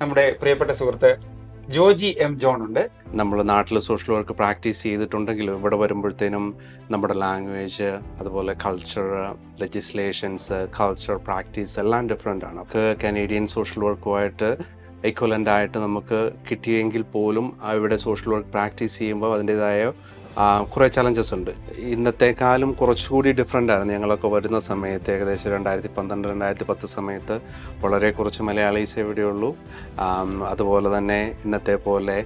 നമ്മുടെ പ്രിയപ്പെട്ട സുഹൃത്ത് ജോജി എം ജോൺ ഉണ്ട്. നമ്മൾ നാട്ടിൽ സോഷ്യൽ വർക്ക് പ്രാക്ടീസ് ചെയ്തിട്ടുണ്ടെങ്കിലും ഇവിടെ വരുമ്പോഴത്തേനും നമ്മുടെ ലാംഗ്വേജ്, അതുപോലെ കൾച്ചർ, ലെജിസ്ലേഷൻസ്, കൾച്ചർ, പ്രാക്ടീസ് എല്ലാം ഡിഫറെൻ്റ് ആണ്. നമുക്ക് കനേഡിയൻ സോഷ്യൽ വർക്കുമായിട്ട് ഇക്വലൻ്റ് ആയിട്ട് നമുക്ക് കിട്ടിയെങ്കിൽ പോലും ഇവിടെ സോഷ്യൽ വർക്ക് പ്രാക്ടീസ് ചെയ്യുമ്പോൾ അതിൻ്റേതായ കുറേ ചലഞ്ചസ് ഉണ്ട്. ഇന്നത്തെക്കാളും കുറച്ചുകൂടി ഡിഫറെൻ്റ് ആയിരുന്നു ഞങ്ങളൊക്കെ വരുന്ന സമയത്ത്. ഏകദേശം 2012, 2010 സമയത്ത് വളരെ കുറച്ച് മലയാളീസ് എവിടെയുള്ളൂ. അതുപോലെ തന്നെ ഇന്നത്തെ പോലെ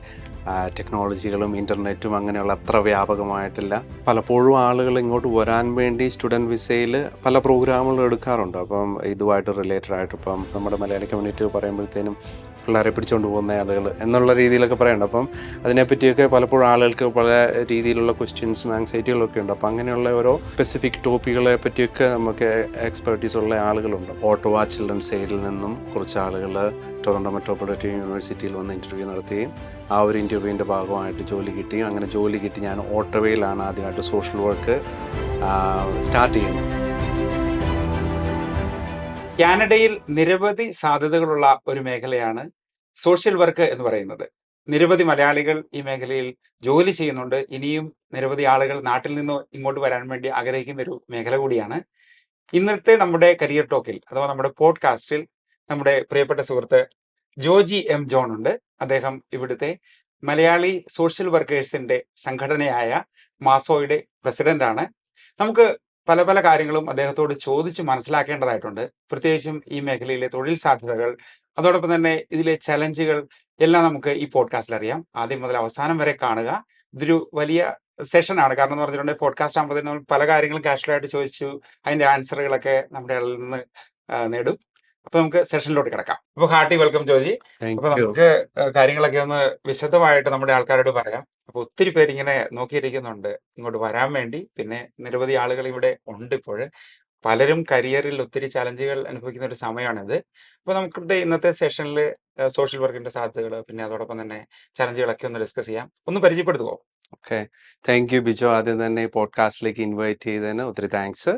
ടെക്നോളജികളും ഇൻ്റർനെറ്റും അങ്ങനെയുള്ള അത്ര വ്യാപകമായിട്ടില്ല. പലപ്പോഴും ആളുകൾ ഇങ്ങോട്ട് വരാൻ വേണ്ടി സ്റ്റുഡൻറ്റ് വിസയിൽ പല പ്രോഗ്രാമുകളും എടുക്കാറുണ്ട്. അപ്പം ഇതുമായിട്ട് റിലേറ്റഡ് ആയിട്ട് ഇപ്പം നമ്മുടെ മലയാളി കമ്മ്യൂണിറ്റി പറയുമ്പോഴത്തേനും പിള്ളേരെ പിടിച്ചുകൊണ്ട് പോകുന്ന ആളുകൾ എന്നുള്ള രീതിയിലൊക്കെ പറയുന്നുണ്ട്. അപ്പം അതിനെപ്പറ്റിയൊക്കെ പലപ്പോഴും ആളുകൾക്ക് പല രീതിയിലുള്ള ക്വസ്റ്റ്യൻസും ആങ്സൈറ്റികളൊക്കെ ഉണ്ട്. അപ്പം അങ്ങനെയുള്ള ഓരോ സ്പെസിഫിക് ടോപ്പിക്കുകളെ പറ്റിയൊക്കെ നമുക്ക് എക്സ്പെർട്ടീസ് ഉള്ള ആളുകളുണ്ട്. ഓട്ടോവ ചിൽഡ്രൻസ് എയ്ഡിൽ നിന്നും കുറച്ച് ആളുകൾ ടൊറൻറ്റോ മെട്രോപൊളിറ്റൻ യൂണിവേഴ്സിറ്റിയിൽ വന്ന് ഇൻ്റർവ്യൂ നടത്തുകയും ആ ഒരു ഇൻ്റർവ്യൂവിൻ്റെ ഭാഗമായിട്ട് ജോലി കിട്ടി. അങ്ങനെ ജോലി കിട്ടി ഞാൻ ഓട്ടോവയിലാണ് ആദ്യമായിട്ട് സോഷ്യൽ വർക്ക് സ്റ്റാർട്ട് ചെയ്യുന്നത്. കാനഡയിൽ നിരവധി സാധ്യതകളുള്ള ഒരു മേഖലയാണ് സോഷ്യൽ വർക്ക് എന്ന് പറയുന്നത്. നിരവധി മലയാളികൾ ഈ മേഖലയിൽ ജോലി ചെയ്യുന്നുണ്ട്. ഇനിയും നിരവധി ആളുകൾ നാട്ടിൽ നിന്ന് ഇങ്ങോട്ട് വരാൻ വേണ്ടി ആഗ്രഹിക്കുന്ന ഒരു മേഖല കൂടിയാണ്. ഇന്നത്തെ നമ്മുടെ കരിയർ ടോക്കിൽ അഥവാ നമ്മുടെ പോഡ്കാസ്റ്റിൽ നമ്മുടെ പ്രിയപ്പെട്ട സുഹൃത്ത് ജോജി എം ജോൺ ഉണ്ട്. അദ്ദേഹം ഇവിടുത്തെ മലയാളി സോഷ്യൽ വർക്കേഴ്സിന്റെ സംഘടനയായ മാസ്വോയുടെ പ്രസിഡന്റാണ്. നമുക്ക് പല പല കാര്യങ്ങളും അദ്ദേഹത്തോട് ചോദിച്ച് മനസ്സിലാക്കേണ്ടതായിട്ടുണ്ട്. പ്രത്യേകിച്ചും ഈ മേഖലയിലെ തൊഴിൽ സാധ്യതകൾ, അതോടൊപ്പം തന്നെ ഇതിലെ ചലഞ്ചുകൾ എല്ലാം നമുക്ക് ഈ പോഡ്കാസ്റ്റിൽ അറിയാം. ആദ്യം മുതൽ അവസാനം വരെ കാണുക. ഇതൊരു വലിയ സെഷനാണ്. കാരണം എന്ന് പറഞ്ഞിട്ടുണ്ടെങ്കിൽ പോഡ്കാസ്റ്റ് ആകുമ്പോൾ നമ്മൾ പല കാര്യങ്ങളും കാഷ്വലായിട്ട് ചോദിച്ചു അതിന്റെ ആൻസറുകളൊക്കെ നമ്മുടെ ആളിൽ നിന്ന് നേടും. അപ്പൊ നമുക്ക് സെഷനിലോട്ട് കിടക്കാം. അപ്പൊ ഹാർട്ടി വെൽക്കം ജോജി. അപ്പൊ നമുക്ക് കാര്യങ്ങളൊക്കെ ഒന്ന് വിശദമായിട്ട് നമ്മുടെ ആൾക്കാരോട് പറയാം. അപ്പൊ ഒത്തിരി പേര് ഇങ്ങനെ നോക്കിയിരിക്കുന്നുണ്ട് ഇങ്ങോട്ട് വരാൻ വേണ്ടി. പിന്നെ നിരവധി ആളുകൾ ഇവിടെ ഉണ്ട് ഇപ്പോൾ. പലരും കരിയറിൽ ഒത്തിരി ചലഞ്ചുകൾ അനുഭവിക്കുന്ന ഒരു സമയമാണിത്. അപ്പൊ നമുക്ക് ഇന്നത്തെ സെഷനിൽ സോഷ്യൽ വർക്കിന്റെ സാധ്യതകൾ, പിന്നെ അതോടൊപ്പം തന്നെ ചലഞ്ചുകളൊക്കെ ഒന്ന് ഡിസ്കസ് ചെയ്യാം. ഒന്ന് പരിചയപ്പെടുത്തുവോ? Okay, thank you Bijo. ആദ്യം തന്നെ ഈ പോഡ്കാസ്റ്റിലേക്ക് ഇൻവൈറ്റ് ചെയ്തതിന് ഒത്തിരി താങ്ക്സ്.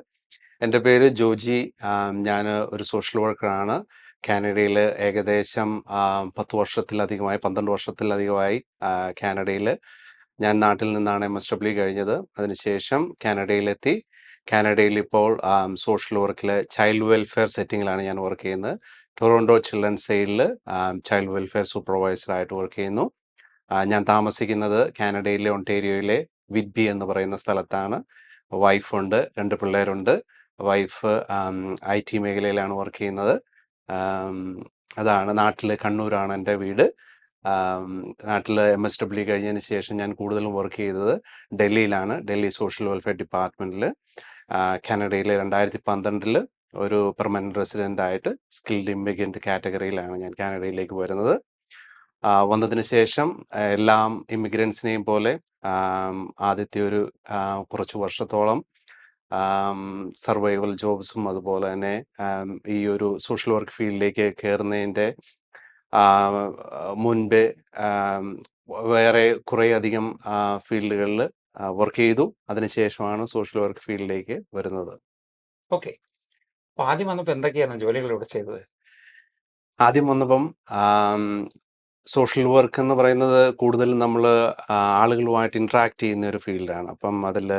എൻ്റെ പേര് ജോജി. ഞാൻ ഒരു സോഷ്യൽ വർക്കറാണ്. കാനഡയിൽ ഏകദേശം 10 വർഷത്തിലധികമായി, 12 വർഷത്തിലധികമായി കാനഡയിൽ. ഞാൻ നാട്ടിൽ നിന്നാണ് MSW കഴിഞ്ഞത്. അതിനുശേഷം കാനഡയിലെത്തി. കാനഡയിൽ ഇപ്പോൾ സോഷ്യൽ വർക്കിൽ ചൈൽഡ് വെൽഫെയർ സെറ്റിങ്ങിലാണ് ഞാൻ വർക്ക് ചെയ്യുന്നത്. ടൊറൻറ്റോ ചിൽഡ്രൻസ് എയ്ഡിൽ ചൈൽഡ് വെൽഫെയർ സൂപ്പർവൈസറായിട്ട് വർക്ക് ചെയ്യുന്നു. ഞാൻ താമസിക്കുന്നത് കാനഡയിലെ ഒണ്ടേരിയോയിലെ വിറ്റ്ബി എന്ന് പറയുന്ന സ്ഥലത്താണ്. വൈഫുണ്ട്, 2 പിള്ളേരുണ്ട്. വൈഫ് IT മേഖലയിലാണ് വർക്ക് ചെയ്യുന്നത്. അതാണ്. നാട്ടിൽ കണ്ണൂരാണ് എൻ്റെ വീട്. നാട്ടിൽ MSW കഴിഞ്ഞതിന് ശേഷം ഞാൻ കൂടുതലും വർക്ക് ചെയ്തത് ഡൽഹിയിലാണ്. ഡൽഹി സോഷ്യൽ വെൽഫെയർ ഡിപ്പാർട്ട്മെൻറ്റിൽ. കാനഡയിൽ 2012 ഒരു പെർമനൻറ്റ് റെസിഡൻ്റ് ആയിട്ട് സ്കിൽഡ് ഇമിഗ്രൻ്റ് കാറ്റഗറിയിലാണ് ഞാൻ കാനഡയിലേക്ക് വരുന്നത്. വന്നതിന് ശേഷം എല്ലാം ഇമിഗ്രൻസിനെയും പോലെ ആദ്യത്തെ ഒരു കുറച്ച് വർഷത്തോളം സർവൈവൽ ജോബ്സും അതുപോലെ തന്നെ ഈ ഒരു സോഷ്യൽ വർക്ക് ഫീൽഡിലേക്ക് കയറുന്നതിൻ്റെ മുൻപേ വേറെ കുറേ അധികം ഫീൽഡുകളിൽ വർക്ക് ചെയ്തു. അതിനുശേഷമാണ് സോഷ്യൽ വർക്ക് ഫീൽഡിലേക്ക് വരുന്നത്. ഓക്കെ, അപ്പൊ ആദ്യം വന്നപ്പോൾ എന്തൊക്കെയായിരുന്നു ജോലികൾ ഇവിടെ ചെയ്തത്? ആദ്യം വന്നപ്പം സോഷ്യൽ വർക്ക് എന്ന് പറയുന്നത് കൂടുതലും നമ്മൾ ആളുകളുമായിട്ട് ഇൻട്രാക്ട് ചെയ്യുന്ന ഒരു ഫീൽഡാണ്. അപ്പം അതിൽ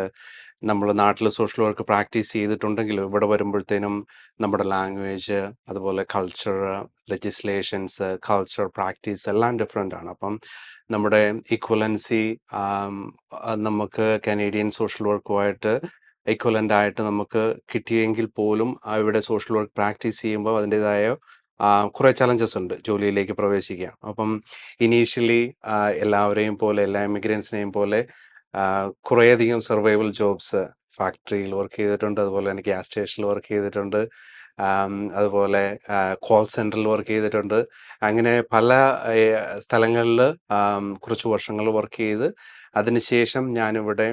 നമ്മൾ നാട്ടിൽ സോഷ്യൽ വർക്ക് പ്രാക്ടീസ് ചെയ്തിട്ടുണ്ടെങ്കിലും ഇവിടെ വരുമ്പോഴത്തേനും നമ്മുടെ ലാംഗ്വേജ്, അതുപോലെ കൾച്ചർ, ലെജിസ്ലേഷൻസ്, കൾച്ചർ, പ്രാക്ടീസ് എല്ലാം ഡിഫറെൻ്റ് ആണ്. അപ്പം നമ്മുടെ ഇക്വലൻസി നമുക്ക് കനേഡിയൻ സോഷ്യൽ വർക്കുമായിട്ട് ഇക്വലൻ്റ് ആയിട്ട് നമുക്ക് കിട്ടിയെങ്കിൽ പോലും ഇവിടെ സോഷ്യൽ വർക്ക് പ്രാക്ടീസ് ചെയ്യുമ്പോൾ അതിൻ്റേതായ കുറേ ചലഞ്ചസ് ഉണ്ട് ജോലിയിലേക്ക് പ്രവേശിക്കാൻ. അപ്പം ഇനീഷ്യലി എല്ലാവരെയും പോലെ, എല്ലാ ഇമിഗ്രൻസിനെയും പോലെ കുറേയധികം സർവൈവൽ ജോബ്സ് ഫാക്ടറിയിൽ വർക്ക് ചെയ്തിട്ടുണ്ട്. അതുപോലെ തന്നെ ഗ്യാസ് സ്റ്റേഷനിൽ വർക്ക് ചെയ്തിട്ടുണ്ട്. അതുപോലെ കോൾ സെൻറ്ററിൽ വർക്ക് ചെയ്തിട്ടുണ്ട്. അങ്ങനെ പല സ്ഥലങ്ങളിൽ കുറച്ച് വർഷങ്ങൾ വർക്ക് ചെയ്ത് അതിനുശേഷം ഞാനിവിടെ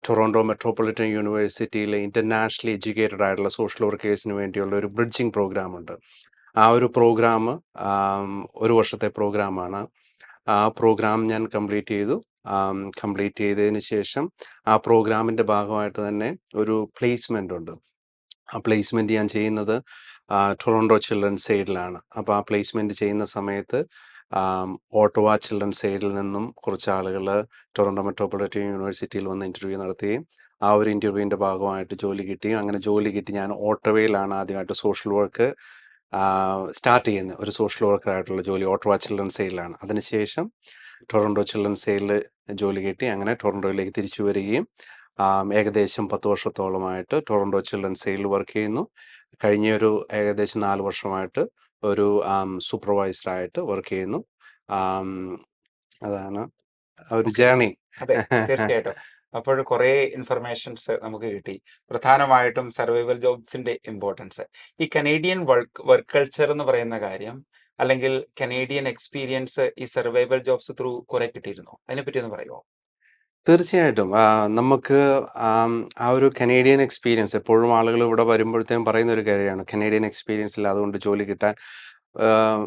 ടൊറൻറ്റോ മെട്രോപൊളിറ്റൻ യൂണിവേഴ്സിറ്റിയിലെ ഇൻ്റർനാഷണലി എഡ്യൂക്കേറ്റഡ് ആയിട്ടുള്ള സോഷ്യൽ വർക്കേഴ്സിന് വേണ്ടിയുള്ള ഒരു ബ്രിഡ്ജിങ് പ്രോഗ്രാമുണ്ട്. ആ ഒരു പ്രോഗ്രാം 1 വർഷത്തെ പ്രോഗ്രാമാണ്. ആ പ്രോഗ്രാം ഞാൻ കംപ്ലീറ്റ് ചെയ്തു. കംപ്ലീറ്റ് ചെയ്തതിന് ശേഷം ആ പ്രോഗ്രാമിൻ്റെ ഭാഗമായിട്ട് തന്നെ ഒരു പ്ലേസ്മെൻ്റ് ഉണ്ട്. ആ പ്ലേസ്മെൻറ്റ് ഞാൻ ചെയ്യുന്നത് ടൊറോണ്ടോ ചിൽഡ്രൻസ് എയ്ഡിലാണ്. അപ്പോൾ ആ പ്ലേസ്മെൻറ്റ് ചെയ്യുന്ന സമയത്ത് ഓട്ടോവ ചിൽഡ്രൻസ് എയ്ഡിൽ നിന്നും കുറച്ച് ആളുകൾ ടൊറോണ്ടോ മെട്രോപൊളിറ്റൻ യൂണിവേഴ്സിറ്റിയിൽ വന്ന് ഇൻ്റർവ്യൂ നടത്തുകയും ആ ഒരു ഇൻ്റർവ്യൂവിൻ്റെ ഭാഗമായിട്ട് ജോലി കിട്ടി. അങ്ങനെ ജോലി കിട്ടി ഞാൻ ഓട്ടോവയിലാണ് ആദ്യമായിട്ട് സോഷ്യൽ വർക്ക് സ്റ്റാർട്ട് ചെയ്യുന്നത്. ഒരു സോഷ്യൽ വർക്കറായിട്ടുള്ള ജോലി ഓട്ടോവ ചിൽഡ്രൻസ് എയ്ഡിലാണ്. അതിനുശേഷം ടൊറോണ്ടോ ചിൽഡ്രൻസ് എയ്ഡിൽ ജോലി കിട്ടി. അങ്ങനെ ടൊറോണ്ടോയിലേക്ക് തിരിച്ചു വരികയും ഏകദേശം 10 വർഷത്തോളമായിട്ട് ടൊറോണ്ടോ ചിൽഡ്രൻസ് എയ്ഡിൽ വർക്ക് ചെയ്യുന്നു. കഴിഞ്ഞ ഒരു ഏകദേശം 4 വർഷമായിട്ട് ഒരു സൂപ്പർവൈസറായിട്ട് വർക്ക് ചെയ്യുന്നു. ആം, അതാണ് ആ ഒരു ഓക്കെ. ജേർണി. അതെ, തീർച്ചയായിട്ടും. അപ്പോൾ കുറേ ഇൻഫർമേഷൻസ് നമുക്ക് കിട്ടി. പ്രധാനമായിട്ടും സർവൈവൽ ജോബ്സിന്റെ ഇമ്പോർട്ടൻസ്. ഈ കനേഡിയൻ വർക്ക് കൾച്ചർ എന്ന് പറയുന്ന കാര്യം, അല്ലെങ്കിൽ കനേഡിയൻ എക്സ്പീരിയൻസ് ഈ സർവൈവൽ ജോബ്സ് ത്രൂ കുറെ കിട്ടിയിരുന്നോ? അതിനെപ്പറ്റി ഒന്ന് പറയുമോ? തീർച്ചയായിട്ടും. നമുക്ക് ആ ഒരു കനേഡിയൻ എക്സ്പീരിയൻസ് എപ്പോഴും ആളുകൾ ഇവിടെ വരുമ്പോഴത്തേക്കും പറയുന്ന ഒരു കാര്യമാണ്. കനേഡിയൻ എക്സ്പീരിയൻസ് ഇല്ല അതുകൊണ്ട് ജോലി കിട്ടാൻ ആഹ്,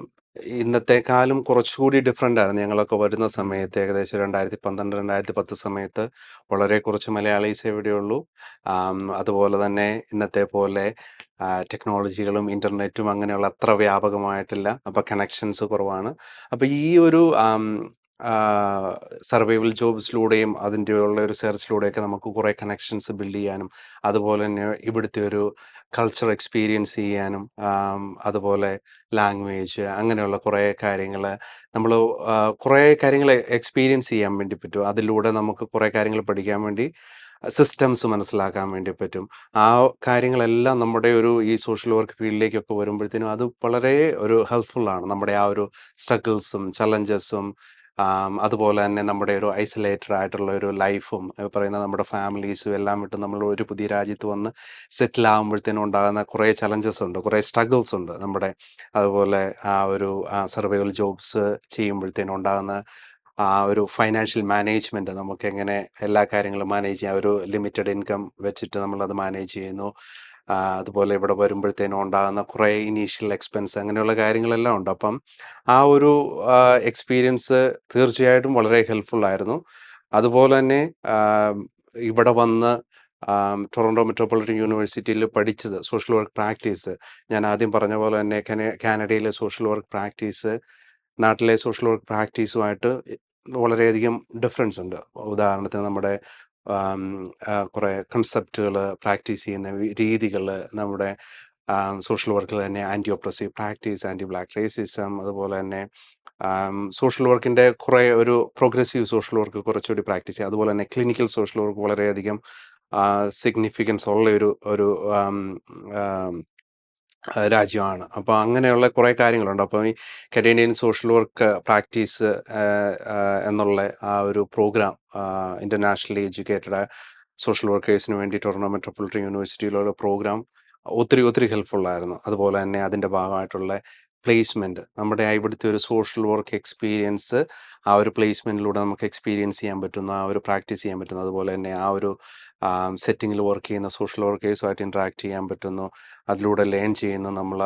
ഇന്നത്തെക്കാളും കുറച്ചുകൂടി ഡിഫറൻ്റ് ആയിരുന്നു. ഞങ്ങളൊക്കെ വരുന്ന ഉം. സമയത്ത് ഏകദേശം 2012, 2010 സമയത്ത് വളരെ കുറച്ച് മലയാളീസേ ഇവിടെയുള്ളൂ. അതുപോലെ തന്നെ ഇന്നത്തെ പോലെ ടെക്നോളജികളും ഇൻ്റർനെറ്റും അങ്ങനെയുള്ള അത്ര വ്യാപകമായിട്ടില്ല. അപ്പോൾ കണക്ഷൻസ് കുറവാണ്. അപ്പോൾ ഈ ഒരു സർവൈവൽ ജോബ്സിലൂടെയും അതിൻ്റെ ഉള്ള ഒരു സെർച്ചിലൂടെയൊക്കെ നമുക്ക് കുറേ കണക്ഷൻസ് ബിൽഡ് ചെയ്യാനും അതുപോലെ തന്നെ ഇവിടുത്തെ ഒരു കൾച്ചർ എക്സ്പീരിയൻസ് ചെയ്യാനും അതുപോലെ ലാംഗ്വേജ് അങ്ങനെയുള്ള കുറേ കാര്യങ്ങൾ നമ്മൾ കുറേ കാര്യങ്ങൾ എക്സ്പീരിയൻസ് ചെയ്യാൻ വേണ്ടി പറ്റും. അതിലൂടെ നമുക്ക് കുറേ കാര്യങ്ങൾ പഠിക്കാൻ വേണ്ടി സിസ്റ്റംസ് മനസ്സിലാക്കാൻ വേണ്ടി പറ്റും. ആ കാര്യങ്ങളെല്ലാം നമ്മുടെ ഒരു ഈ സോഷ്യൽ വർക്ക് ഫീൽഡിലേക്കൊക്കെ വരുമ്പോഴത്തേനും അത് വളരെ ഒരു ഹെൽപ്ഫുള്ളാണ്. നമ്മുടെ ആ ഒരു സ്ട്രഗിൾസും ചലഞ്ചസും അതുപോലെ തന്നെ നമ്മുടെ ഒരു ഐസൊലേറ്റഡ് ആയിട്ടുള്ള ഒരു ലൈഫും പറയുന്ന നമ്മുടെ ഫാമിലീസും എല്ലാം വിട്ട് നമ്മൾ ഒരു പുതിയ രാജ്യത്ത് വന്ന് സെറ്റിൽ ആകുമ്പോഴത്തേനും ഉണ്ടാകുന്ന കുറേ ചലഞ്ചസ് ഉണ്ട്, കുറേ സ്ട്രഗിൾസ് ഉണ്ട് നമ്മുടെ. അതുപോലെ ആ ഒരു സർവൈവൽ ജോബ്സ് ചെയ്യുമ്പോഴത്തേനും ഉണ്ടാകുന്ന ആ ഒരു ഫൈനാൻഷ്യൽ മാനേജ്മെൻറ്റ് നമുക്ക് എങ്ങനെ എല്ലാ കാര്യങ്ങളും മാനേജ് ചെയ്യാം. ഒരു ലിമിറ്റഡ് ഇൻകം വെച്ചിട്ട് നമ്മളത് മാനേജ് ചെയ്യുന്നു. അതുപോലെ ഇവിടെ വരുമ്പോഴത്തേനും ഉണ്ടാകുന്ന കുറേ ഇനീഷ്യൽ എക്സ്പെൻസ് അങ്ങനെയുള്ള കാര്യങ്ങളെല്ലാം ഉണ്ട്. അപ്പം ആ ഒരു എക്സ്പീരിയൻസ് തീർച്ചയായിട്ടും വളരെ ഹെൽപ്ഫുള്ളായിരുന്നു. അതുപോലെ തന്നെ ഇവിടെ വന്ന് ടൊറോണ്ടോ മെട്രോപൊളിറ്റൻ യൂണിവേഴ്സിറ്റിയിൽ പഠിച്ചത് സോഷ്യൽ വർക്ക് പ്രാക്ടീസ് ഞാൻ ആദ്യം പറഞ്ഞ പോലെ തന്നെ കാനഡയിലെ സോഷ്യൽ വർക്ക് പ്രാക്ടീസ് നാട്ടിലെ സോഷ്യൽ വർക്ക് പ്രാക്ടീസുമായിട്ട് വളരെയധികം ഡിഫറൻസ് ഉണ്ട്. ഉദാഹരണത്തിന് നമ്മുടെ കുറേ കൺസെപ്റ്റുകൾ പ്രാക്ടീസ് ചെയ്യുന്ന രീതികൾ നമ്മുടെ സോഷ്യൽ വർക്കിൽ തന്നെ anti oppressive practice, anti black racism, അതുപോലെ തന്നെ സോഷ്യൽ വർക്കിൻ്റെ കുറേ ഒരു പ്രോഗ്രസീവ് സോഷ്യൽ വർക്ക് കുറച്ചുകൂടി പ്രാക്ടീസ് ചെയ്യുക. അതുപോലെ തന്നെ ക്ലിനിക്കൽ സോഷ്യൽ വർക്ക് വളരെയധികം സിഗ്നിഫിക്കൻസ് ഉള്ള ഒരു ഒരു രാജ്യമാണ്. അപ്പോൾ അങ്ങനെയുള്ള കുറേ കാര്യങ്ങളുണ്ട്. അപ്പോൾ ഈ കനേഡിയൻ സോഷ്യൽ വർക്ക് പ്രാക്ടീസ് എന്നുള്ള ആ ഒരു പ്രോഗ്രാം ഇൻ്റർനാഷണലി എഡ്യൂക്കേറ്റഡ് സോഷ്യൽ വർക്കേഴ്സിന് വേണ്ടി ടൊറോണ്ടോ മെട്രോപൊളിറ്റൻ യൂണിവേഴ്സിറ്റിയിലുള്ള പ്രോഗ്രാം ഒത്തിരി ഒത്തിരി ഹെൽപ്ഫുള്ളായിരുന്നു. അതുപോലെ തന്നെ അതിൻ്റെ ഭാഗമായിട്ടുള്ള പ്ലേസ്മെൻറ്റ് നമ്മുടെ ഇവിടുത്തെ ഒരു സോഷ്യൽ വർക്ക് എക്സ്പീരിയൻസ് ആ ഒരു പ്ലേസ്മെൻറ്റിലൂടെ നമുക്ക് എക്സ്പീരിയൻസ് ചെയ്യാൻ പറ്റുന്നു, ആ ഒരു പ്രാക്ടീസ് ചെയ്യാൻ പറ്റുന്നു. അതുപോലെ തന്നെ ആ ഒരു സെറ്റിങ്ങിൽ വർക്ക് ചെയ്യുന്ന സോഷ്യൽ വർക്കേഴ്സുമായിട്ട് ഇൻട്രാക്ട് ചെയ്യാൻ പറ്റുന്നു. അതിലൂടെ ലേൺ ചെയ്യുന്നു, നമ്മൾ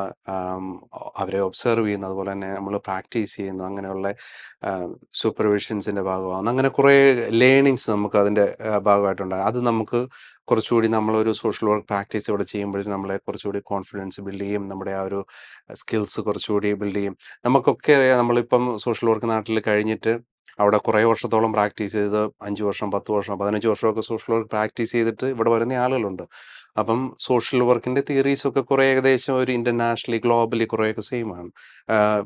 അവരെ ഒബ്സർവ് ചെയ്യുന്നു, അതുപോലെ തന്നെ നമ്മൾ പ്രാക്ടീസ് ചെയ്യുന്നു. അങ്ങനെയുള്ള സൂപ്പർവിഷൻസിൻ്റെ ഭാഗമാകുന്നു. അങ്ങനെ കുറേ ലേണിങ്സ് നമുക്ക് അതിൻ്റെ ഭാഗമായിട്ടുണ്ടാകും. അത് നമുക്ക് കുറച്ചുകൂടി നമ്മളൊരു സോഷ്യൽ വർക്ക് പ്രാക്ടീസ് ഇവിടെ ചെയ്യുമ്പോഴേക്കും നമ്മളെ കുറച്ചുകൂടി കോൺഫിഡൻസ് ബിൽഡ് ചെയ്യും, നമ്മുടെ ആ ഒരു സ്കിൽസ് കുറച്ചുകൂടി ബിൽഡ് ചെയ്യും. നമുക്കൊക്കെ അറിയാം, നമ്മളിപ്പം സോഷ്യൽ വർക്ക് നാട്ടിൽ കഴിഞ്ഞിട്ട് അവിടെ കുറേ വർഷത്തോളം പ്രാക്ടീസ് ചെയ്ത് 5 വർഷം 10 വർഷം 15 വർഷമൊക്കെ സോഷ്യൽ വർക്ക് പ്രാക്ടീസ് ചെയ്തിട്ട് ഇവിടെ വരുന്ന ആളുകളുണ്ട്. അപ്പം സോഷ്യൽ വർക്കിൻ്റെ തിയറീസൊക്കെ കുറേ ഏകദേശം ഒരു ഇൻ്റർനാഷണലി ഗ്ലോബലി കുറേയൊക്കെ സെയിം ആണ്.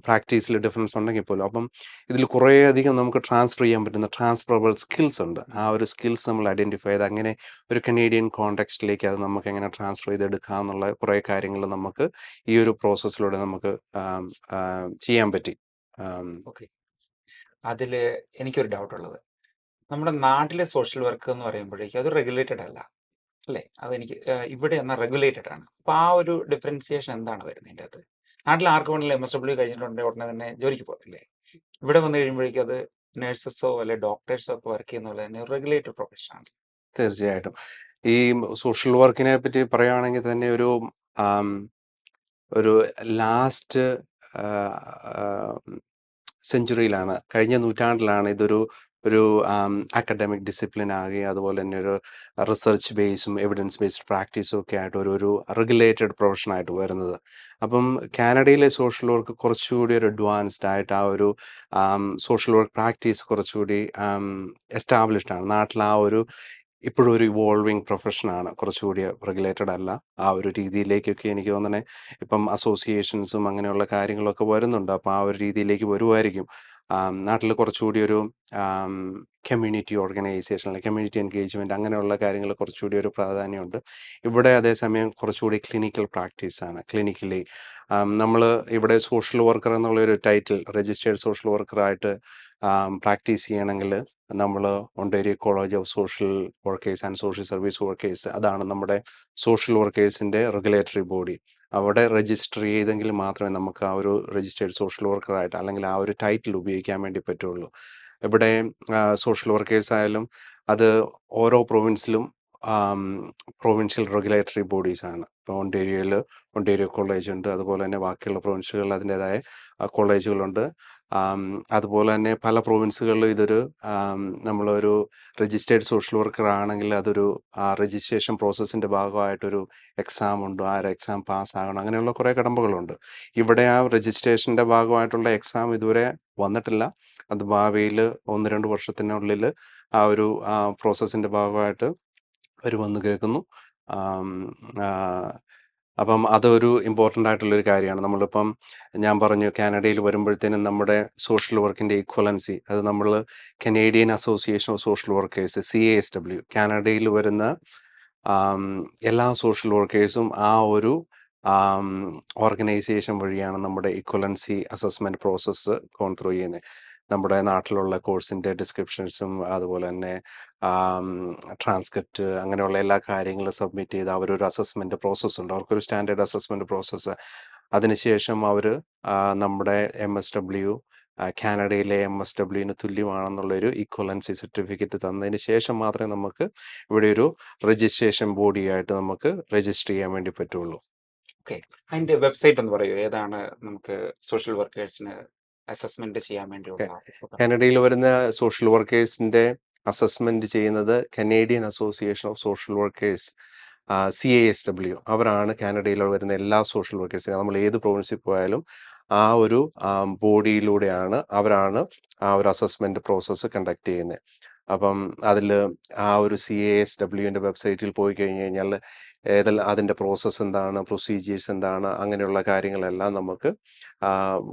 പ്രാക്ടീസിൽ ഡിഫറൻസ് ഉണ്ടെങ്കിൽ പോലും അപ്പം ഇതിൽ കുറേയധികം നമുക്ക് ട്രാൻസ്ഫർ ചെയ്യാൻ പറ്റുന്ന ട്രാൻസ്ഫറബിൾ സ്കിൽസ് ഉണ്ട്. ആ ഒരു സ്കിൽസ് നമ്മൾ ഐഡൻറ്റിഫൈ ചെയ്ത് അങ്ങനെ ഒരു കനേഡിയൻ കോണ്ടെക്സ്റ്റിലേക്ക് അത് നമുക്ക് എങ്ങനെ ട്രാൻസ്ഫർ ചെയ്തെടുക്കാം എന്നുള്ള കുറേ കാര്യങ്ങൾ നമുക്ക് ഈ ഒരു പ്രോസസ്സിലൂടെ നമുക്ക് ചെയ്യാൻ പറ്റി. ഓക്കെ. അതിൽ എനിക്കൊരു ഡൗട്ട് ഉള്ളത്, നമ്മുടെ നാട്ടിലെ സോഷ്യൽ വർക്ക് എന്ന് പറയുമ്പോഴേക്കും അത് റെഗുലേറ്റഡ് അല്ല, അല്ലേ? അതെനിക്ക് ഇവിടെ എന്നാൽ റെഗുലേറ്റഡ് ആണ്. അപ്പോൾ ആ ഒരു ഡിഫറൻസിയേഷൻ എന്താണ് വരുന്നത് ഇതിൻ്റെ അകത്ത്? നാട്ടിൽ ആർക്ക് വേണമെങ്കിലും MSW കഴിഞ്ഞിട്ടുണ്ടെങ്കിൽ ഉടനെ തന്നെ ജോലിക്ക് പോകത്തില്ലേ? ഇവിടെ വന്നു കഴിയുമ്പോഴേക്കും അത് നഴ്സസോ അല്ലെ ഡോക്ടേഴ്സോ ഒക്കെ വർക്ക് ചെയ്യുന്ന പോലെ തന്നെ റെഗുലേറ്റഡ് പ്രൊഫഷനാണ്. തീർച്ചയായിട്ടും. ഈ സോഷ്യൽ വർക്കിനെ പറ്റി പറയുകയാണെങ്കിൽ തന്നെ ആം, ഒരു ലാസ്റ്റ് സെഞ്ചുറിയിലാണ്, കഴിഞ്ഞ നൂറ്റാണ്ടിലാണ് ഇതൊരു ഒരു അക്കാഡമിക് ഡിസിപ്ലിൻ ആകുകയും അതുപോലെ തന്നെ ഒരു റിസർച്ച് ബേസും എവിഡൻസ് ബേസ്ഡ് പ്രാക്ടീസും ഒക്കെ ആയിട്ട് ഒരു റെഗുലേറ്റഡ് പ്രൊഫഷനായിട്ട് വരുന്നത്. അപ്പം കാനഡയിലെ സോഷ്യൽ വർക്ക് കുറച്ചുകൂടി ഒരു അഡ്വാൻസ്ഡ് ആയിട്ട് ആ ഒരു സോഷ്യൽ വർക്ക് പ്രാക്ടീസ് കുറച്ചുകൂടി എസ്റ്റാബ്ലിഷ്ഡ് ആണ്. നാട്ടിൽ ആ ഒരു ഇപ്പോഴും ഒരു ഇവോൾവിങ് പ്രൊഫഷനാണ്. കുറച്ചുകൂടി റെഗുലേറ്റഡ് അല്ല. ആ ഒരു രീതിയിലേക്കൊക്കെ എനിക്ക് തോന്നണേ ഇപ്പം അസോസിയേഷൻസും അങ്ങനെയുള്ള കാര്യങ്ങളൊക്കെ വരുന്നുണ്ട്. അപ്പോൾ ആ ഒരു രീതിയിലേക്ക് വരുമായിരിക്കും. നാട്ടിൽ കുറച്ചുകൂടി ഒരു കമ്മ്യൂണിറ്റി ഓർഗനൈസേഷൻ അല്ലെങ്കിൽ കമ്മ്യൂണിറ്റി എൻഗേജ്മെൻറ്റ് അങ്ങനെയുള്ള കാര്യങ്ങൾ കുറച്ചുകൂടി ഒരു പ്രാധാന്യമുണ്ട്. ഇവിടെ അതേസമയം കുറച്ചുകൂടി ക്ലിനിക്കൽ പ്രാക്ടീസാണ്. ക്ലിനിക്കലി നമ്മൾ ഇവിടെ സോഷ്യൽ വർക്കർ എന്നുള്ളൊരു ടൈറ്റിൽ രജിസ്റ്റേർഡ് സോഷ്യൽ വർക്കറായിട്ട് പ്രാക്ടീസ് ചെയ്യണമെങ്കിൽ നമ്മൾ Ontario college of social workers and social service workers, അതാണ് നമ്മുടെ സോഷ്യൽ വർക്കേഴ്സിൻ്റെ റെഗുലേറ്ററി ബോഡി. അവിടെ രജിസ്റ്റർ ചെയ്തെങ്കിൽ മാത്രമേ നമുക്ക് ആ ഒരു രജിസ്റ്റേർഡ് സോഷ്യൽ വർക്കറായിട്ട് അല്ലെങ്കിൽ ആ ഒരു ടൈറ്റിൽ ഉപയോഗിക്കാൻ വേണ്ടി പറ്റുള്ളൂ. ഇവിടെ സോഷ്യൽ വർക്കേഴ്സ് ആയാലും അത് ഓരോ പ്രൊവിൻസിലും പ്രൊവിൻഷ്യൽ റെഗുലേറ്ററി ബോഡീസാണ്. ഇപ്പോൾ ഒണ്ടേരിയോ കോളേജ് ഉണ്ട്. അതുപോലെ തന്നെ ബാക്കിയുള്ള പ്രൊവിൻസുകളിൽ അതിൻ്റെതായ കോളേജുകളുണ്ട്. അതുപോലെ തന്നെ പല പ്രൊവിൻസുകളിലും ഇതൊരു നമ്മളൊരു രജിസ്റ്റേർഡ് സോഷ്യൽ വർക്കർ ആണെങ്കിൽ അതൊരു രജിസ്ട്രേഷൻ പ്രോസസ്സിൻ്റെ ഭാഗമായിട്ടൊരു എക്സാം ഉണ്ട്. ആ ഒരു എക്സാം പാസ്സാകണം. അങ്ങനെയുള്ള കുറേ കടമ്പകളുണ്ട്. ഇവിടെ ആ രജിസ്ട്രേഷൻ്റെ ഭാഗമായിട്ടുള്ള എക്സാം ഇതുവരെ വന്നിട്ടില്ല. അത് ഭാവിയിൽ 1-2 വർഷത്തിനുള്ളിൽ ആ ഒരു പ്രോസസ്സിൻ്റെ ഭാഗമായിട്ട് വരുമെന്ന് കേൾക്കുന്നു. അപ്പം അതൊരു ഇമ്പോർട്ടൻ്റ് ആയിട്ടുള്ളൊരു കാര്യമാണ്. നമ്മളിപ്പം ഞാൻ പറഞ്ഞു കാനഡയിൽ വരുമ്പോഴത്തേനും നമ്മുടെ സോഷ്യൽ വർക്കിൻ്റെ ഈക്വലൻസി അത് നമ്മൾ Canadian association of social workers CASW കാനഡയിൽ വരുന്ന എല്ലാ സോഷ്യൽ വർക്കേഴ്സും ആ ഒരു ഓർഗനൈസേഷൻ വഴിയാണ് നമ്മുടെ equivalency assessment process gone through ചെയ്യുന്നത്. നമ്മുടെ നാട്ടിലുള്ള കോഴ്സിൻ്റെ ഡിസ്ക്രിപ്ഷൻസും അതുപോലെ തന്നെ ട്രാൻസ്ക്രിപ്റ്റ് അങ്ങനെയുള്ള എല്ലാ കാര്യങ്ങളും സബ്മിറ്റ് ചെയ്ത് അവരൊരു അസസ്മെൻറ്റ് പ്രോസസ്സുണ്ട്. അവർക്കൊരു സ്റ്റാൻഡേർഡ് അസസ്മെൻറ്റ് പ്രോസസ്സ്. അതിനുശേഷം അവർ നമ്മുടെ MSW കാനഡയിലെ MSWന് തുല്യമാണെന്നുള്ളൊരു ഈക്വലൻസി സർട്ടിഫിക്കറ്റ് തന്നതിന് ശേഷം മാത്രമേ നമുക്ക് ഇവിടെ ഒരു രജിസ്ട്രേഷൻ ബോഡിയായിട്ട് നമുക്ക് രജിസ്റ്റർ ചെയ്യാൻ വേണ്ടി പറ്റുള്ളൂ. ഓക്കെ, അതിന്റെ വെബ്സൈറ്റ് ഒന്ന് പറയൂ. ഏതാണ് നമുക്ക് സോഷ്യൽ വർക്കേഴ്സിന് അസസ്മെന്റ് ചെയ്യാൻ വേണ്ടിയുള്ള കാനഡയിൽ വരുന്ന സോഷ്യൽ വർക്കേഴ്സിന്റെ അസസ്മെന്റ് ചെയ്യുന്നത് Canadian association of social workers CASW. അവരാണ് കാനഡയിൽ വരുന്ന എല്ലാ സോഷ്യൽ വർക്കേഴ്സിനും നമ്മൾ ഏത് പ്രൊവിൻസിൽ പോയാലും ആ ഒരു ബോഡിയിലൂടെയാണ് അവരാണ് ആ ഒരു അസസ്മെന്റ് പ്രോസസ്സ് കണ്ടക്ട് ചെയ്യുന്നത്. അപ്പം അതിൽ ആ ഒരു CASWൻ്റെ വെബ്സൈറ്റിൽ പോയി കഴിഞ്ഞ് കഴിഞ്ഞാൽ ഏതെല്ലാം അതിൻ്റെ പ്രോസസ്സ് എന്താണ്, പ്രൊസീജിയേഴ്സ് എന്താണ്, അങ്ങനെയുള്ള കാര്യങ്ങളെല്ലാം നമുക്ക്